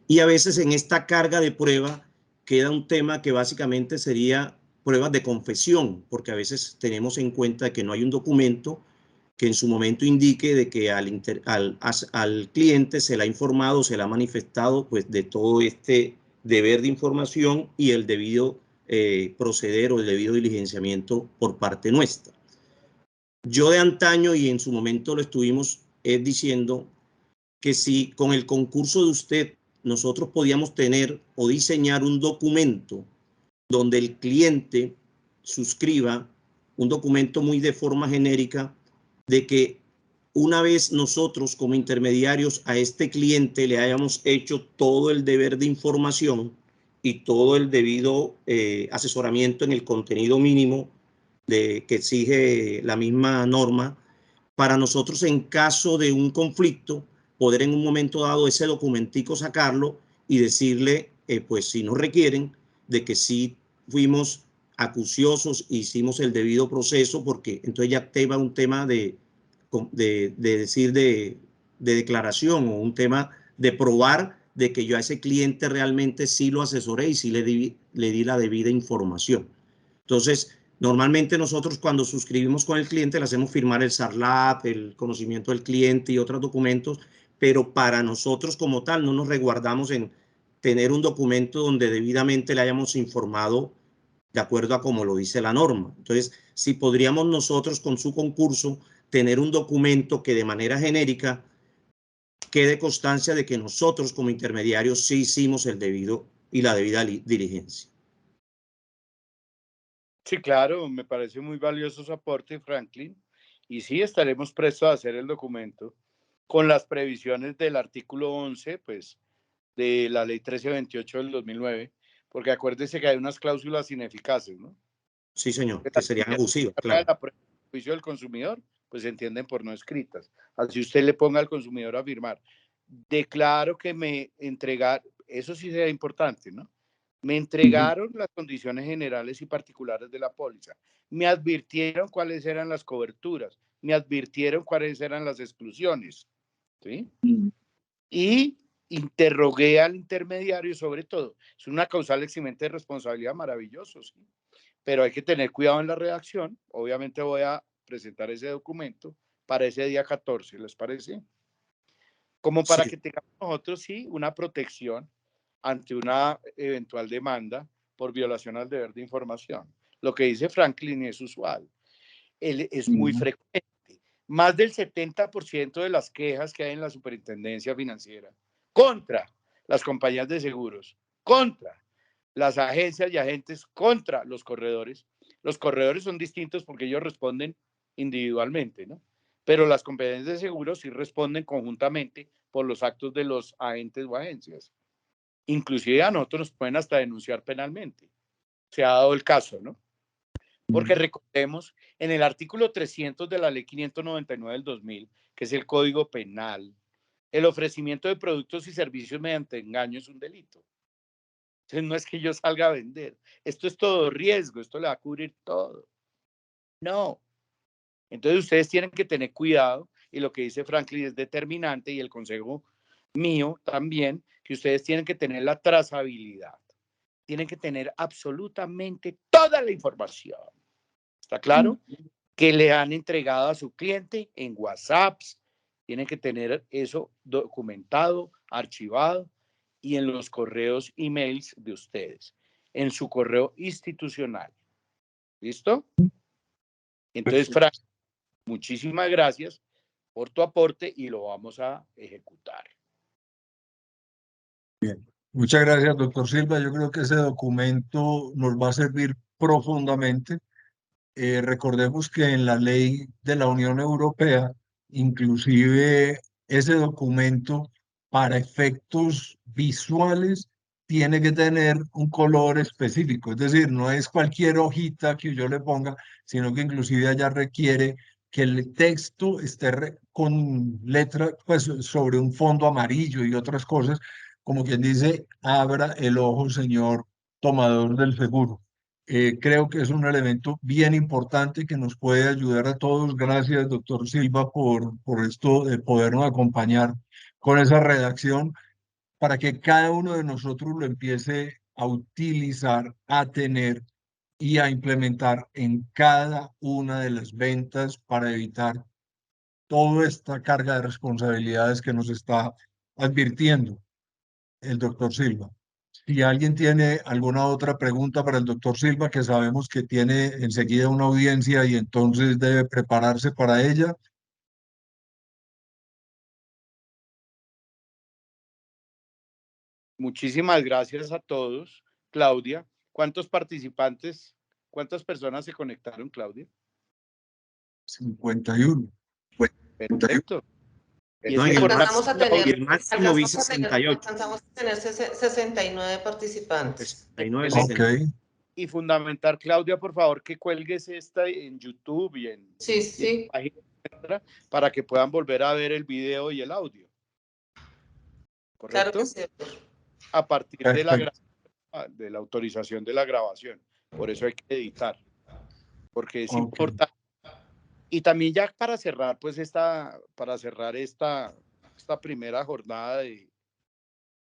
Y a veces en esta carga de prueba queda un tema que básicamente sería pruebas de confesión, porque a veces tenemos en cuenta que no hay un documento que en su momento indique de que al cliente se le ha informado, se le ha manifestado pues de todo este deber de información y el debido proceder o el debido diligenciamiento por parte nuestra. Yo de antaño y en su momento lo estuvimos diciendo que si con el concurso de usted nosotros podíamos tener o diseñar un documento donde el cliente suscriba un documento muy de forma genérica de que una vez nosotros como intermediarios a este cliente le hayamos hecho todo el deber de información y todo el debido asesoramiento en el contenido mínimo que exige la misma norma, para nosotros en caso de un conflicto poder en un momento dado ese documentico sacarlo y decirle, pues si nos requieren, de que sí fuimos acuciosos, hicimos el debido proceso, porque entonces ya te va un tema de decir de declaración o un tema de probar de que yo a ese cliente realmente sí lo asesoré y sí le di la debida información. Entonces, normalmente nosotros cuando suscribimos con el cliente le hacemos firmar el SARLAP, el conocimiento del cliente y otros documentos, pero para nosotros como tal no nos resguardamos en tener un documento donde debidamente le hayamos informado de acuerdo a como lo dice la norma. Entonces, si podríamos nosotros con su concurso tener un documento que de manera genérica quede constancia de que nosotros como intermediarios sí hicimos el debido y la debida diligencia. Sí, claro, me parece muy valioso su aporte, Franklin, y sí estaremos prestos a hacer el documento con las previsiones del artículo 11, pues, de la ley 1328 del 2009, porque acuérdese que hay unas cláusulas ineficaces, ¿no? Sí, señor, que serían abusivas, claro. La juicio del consumidor, pues se entienden por no escritas. Así usted le ponga al consumidor a firmar. Declaro que me entregar, eso sí sería importante, ¿no? Me entregaron las condiciones generales y particulares de la póliza. Me advirtieron cuáles eran las coberturas. Me advirtieron cuáles eran las exclusiones. ¿Sí? Y interrogué al intermediario sobre todo. Es una causal eximente de responsabilidad maravilloso, ¿sí? Pero hay que tener cuidado en la redacción. Obviamente voy a presentar ese documento para ese día 14, ¿les parece? Como para Sí. que tengamos nosotros, sí, una protección ante una eventual demanda por violación al deber de información. Lo que dice Franklin es usual. Él es muy frecuente. Más del 70% de las quejas que hay en la superintendencia financiera contra las compañías de seguros, contra las agencias y agentes, contra los corredores. Los corredores son distintos porque ellos responden individualmente, ¿no? Pero las compañías de seguros sí responden conjuntamente por los actos de los agentes o agencias. Inclusive a nosotros nos pueden hasta denunciar penalmente. Se ha dado el caso, ¿no? Porque recordemos, en el artículo 300 de la ley 599 del 2000, que es el Código Penal, el ofrecimiento de productos y servicios mediante engaño es un delito. Entonces no es que yo salga a vender. Esto es todo riesgo, esto le va a cubrir todo. No. Entonces ustedes tienen que tener cuidado y lo que dice Franklin es determinante y el consejo mío también, que ustedes tienen que tener la trazabilidad. Tienen que tener absolutamente toda la información. ¿Está claro? Que le han entregado a su cliente en WhatsApps. Tienen que tener eso documentado, archivado y en los correos emails de ustedes, en su correo institucional. ¿Listo? Entonces, Frank, muchísimas gracias por tu aporte y lo vamos a ejecutar. Bien. Muchas gracias, doctor Silva. Yo creo que ese documento nos va a servir profundamente. Recordemos que en la ley de la Unión Europea, inclusive ese documento para efectos visuales tiene que tener un color específico, es decir, no es cualquier hojita que yo le ponga, sino que inclusive allá requiere que el texto esté con letra, pues sobre un fondo amarillo y otras cosas, como quien dice, abra el ojo, señor tomador del seguro. Creo que es un elemento bien importante que nos puede ayudar a todos. Gracias, doctor Silva, por esto de podernos acompañar con esa redacción para que cada uno de nosotros lo empiece a utilizar, a tener y a implementar en cada una de las ventas para evitar toda esta carga de responsabilidades que nos está advirtiendo el doctor Silva. Si alguien tiene alguna otra pregunta para el doctor Silva, que sabemos que tiene enseguida una audiencia y entonces debe prepararse para ella. Muchísimas gracias a todos. Claudia, ¿cuántos participantes, cuántas personas se conectaron, Claudia? 51. Perfecto. Y No, es y el Alcanzamos a tener, el máximo vi 68. alcanzamos a tener 69 participantes. 69, Ok, 60. Y fundamental, Claudia, por favor, que cuelgues esta en YouTube y en Sí. página, etcétera, para que puedan volver a ver el video y el audio. Claro ¿Correcto? que sí. A partir perfecto. de la autorización de la grabación. Por eso hay que editar, porque es Ok. importante. Y también ya para cerrar, pues esta primera jornada de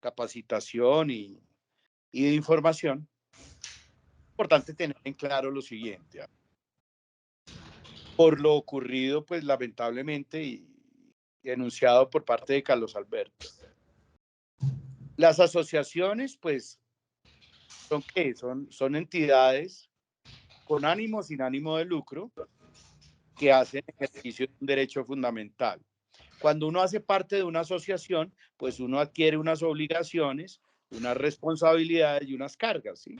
capacitación y de información, es importante tener en claro lo siguiente. Por lo ocurrido, pues lamentablemente y denunciado por parte de Carlos Alberto. Las asociaciones, pues, ¿son qué? Son entidades con ánimo, sin ánimo de lucro, que hacen ejercicio de un derecho fundamental. Cuando uno hace parte de una asociación, pues uno adquiere unas obligaciones, unas responsabilidades y unas cargas, ¿sí?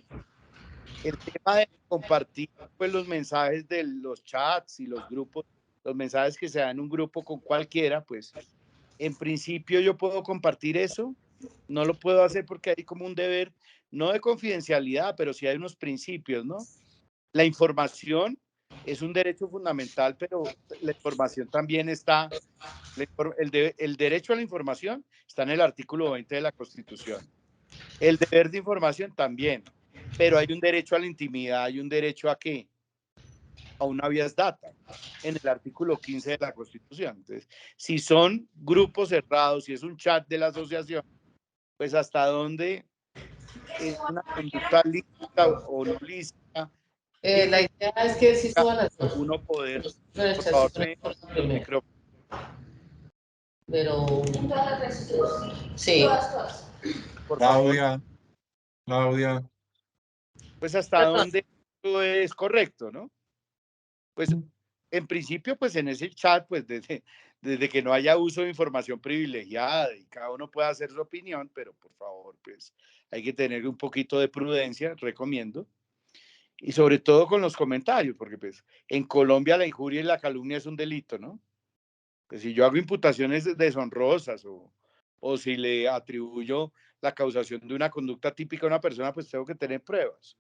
El tema de compartir pues, los mensajes de los chats y los grupos, los mensajes que se dan en un grupo con cualquiera, pues en principio yo puedo compartir eso, no lo puedo hacer porque hay como un deber, no de confidencialidad, pero sí hay unos principios, ¿no? La información es un derecho fundamental, pero la información también está, el derecho a la información está en el artículo 20 de la Constitución. El deber de información también, pero hay un derecho a la intimidad, hay un derecho a qué? A una habeas data en el artículo 15 de la Constitución. Entonces, si son grupos cerrados, si es un chat de la asociación, pues hasta dónde es una conducta lícita o no lícita. La idea es que sí suban las dos. Uno poder, Pero por favor, el micrófono. Pero sí. Por favor, Claudia. pues hasta dónde eso es correcto, ¿no? Pues en principio, pues en ese chat, pues desde que no haya uso de información privilegiada y cada uno pueda hacer su opinión, pero por favor, pues hay que tener un poquito de prudencia, recomiendo. Y sobre todo con los comentarios, porque pues en Colombia la injuria y la calumnia es un delito, ¿no? Pues si yo hago imputaciones deshonrosas o si le atribuyo la causación de una conducta típica a una persona, pues tengo que tener pruebas.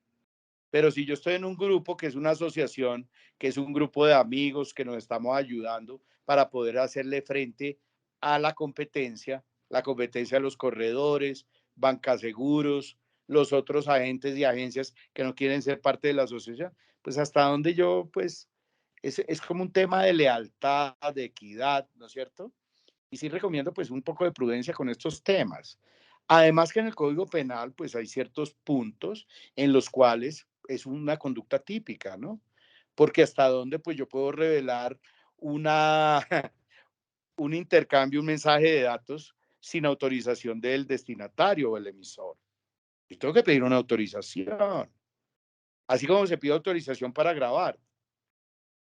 Pero si yo estoy en un grupo que es una asociación, que es un grupo de amigos que nos estamos ayudando para poder hacerle frente a la competencia de los corredores, bancaseguros, los otros agentes y agencias que no quieren ser parte de la asociación, pues hasta donde yo, pues, es como un tema de lealtad, de equidad, ¿no es cierto? Y sí recomiendo pues un poco de prudencia con estos temas. Además que en el Código Penal pues hay ciertos puntos en los cuales es una conducta típica, ¿no? Porque hasta dónde pues yo puedo revelar una, un intercambio, un mensaje de datos sin autorización del destinatario o el emisor. Yo tengo que pedir una autorización, así como se pide autorización para grabar,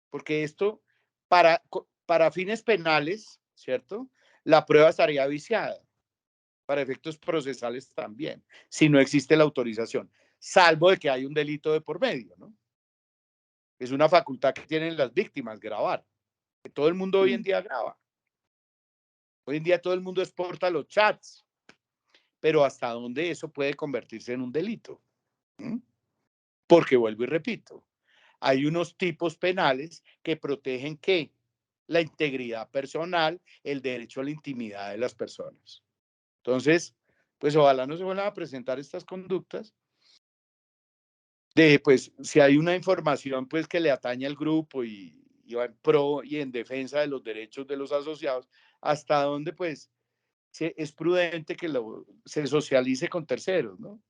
porque esto para fines penales, ¿cierto? La prueba estaría viciada. Para efectos procesales también, si no existe la autorización, salvo de que hay un delito de por medio, ¿no? Es una facultad que tienen las víctimas, grabar. Que todo el mundo hoy en día graba. Hoy en día todo el mundo exporta los chats, pero ¿hasta dónde eso puede convertirse en un delito? ¿Mm? Porque vuelvo y repito, hay unos tipos penales que protegen ¿qué? La integridad personal, el derecho a la intimidad de las personas. Entonces, pues ojalá no se vuelvan a presentar estas conductas de, pues, si hay una información, pues, que le atañe al grupo y va en pro y en defensa de los derechos de los asociados, hasta dónde, pues, es prudente que se socialice con terceros, ¿no?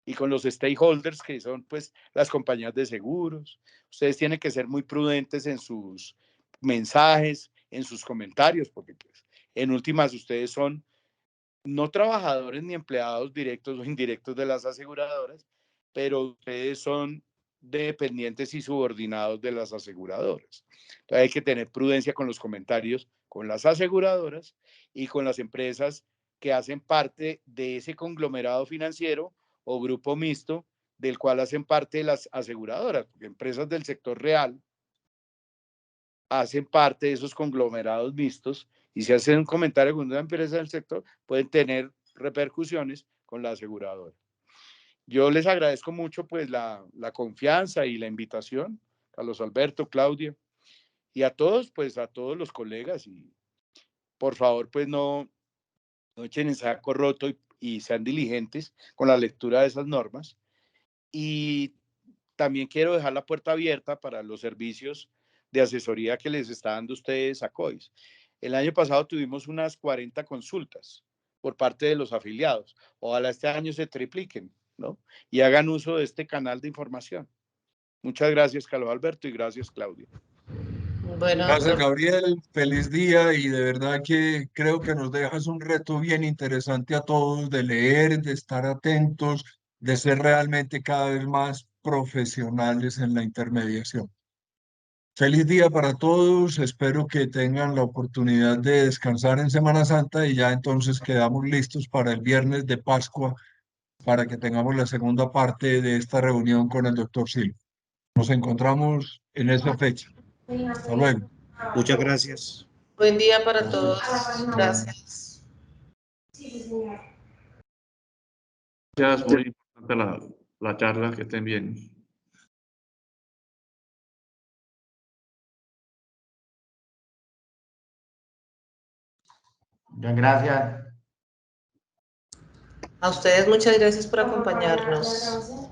Y con los stakeholders, que son, pues, las compañías de seguros. Ustedes tienen que ser muy prudentes en sus mensajes, en sus comentarios, porque, pues, en últimas, ustedes son no trabajadores ni empleados directos o indirectos de las aseguradoras, pero ustedes son dependientes y subordinados de las aseguradoras. Entonces hay que tener prudencia con los comentarios con las aseguradoras y con las empresas que hacen parte de ese conglomerado financiero o grupo mixto del cual hacen parte las aseguradoras, porque empresas del sector real hacen parte de esos conglomerados mixtos y si hacen un comentario con una empresa del sector, pueden tener repercusiones con la aseguradora. Yo les agradezco mucho pues la confianza y la invitación, Carlos Alberto, Claudia, y a todos, pues a todos los colegas, y por favor pues no echen en saco roto y sean diligentes con la lectura de esas normas. Y también quiero dejar la puerta abierta para los servicios de asesoría que les está dando ustedes a COIS. El año pasado tuvimos unas 40 consultas por parte de los afiliados. Ojalá este año se tripliquen, ¿no? Y hagan uso de este canal de información. Muchas gracias, Carlos Alberto, y gracias, Claudia. Bueno, Gracias, doctor. Gabriel. Feliz día y de verdad que creo que nos dejas un reto bien interesante a todos de leer, de estar atentos, de ser realmente cada vez más profesionales en la intermediación. Feliz día para todos. Espero que tengan la oportunidad de descansar en Semana Santa y ya entonces quedamos listos para el viernes de Pascua para que tengamos la segunda parte de esta reunión con el doctor Silva. Nos encontramos en esa fecha. Hasta luego. Muchas gracias. Buen día para Gracias. todos. Gracias. Gracias, muy importante la charla, que estén bien. Muchas gracias. A ustedes muchas gracias por acompañarnos.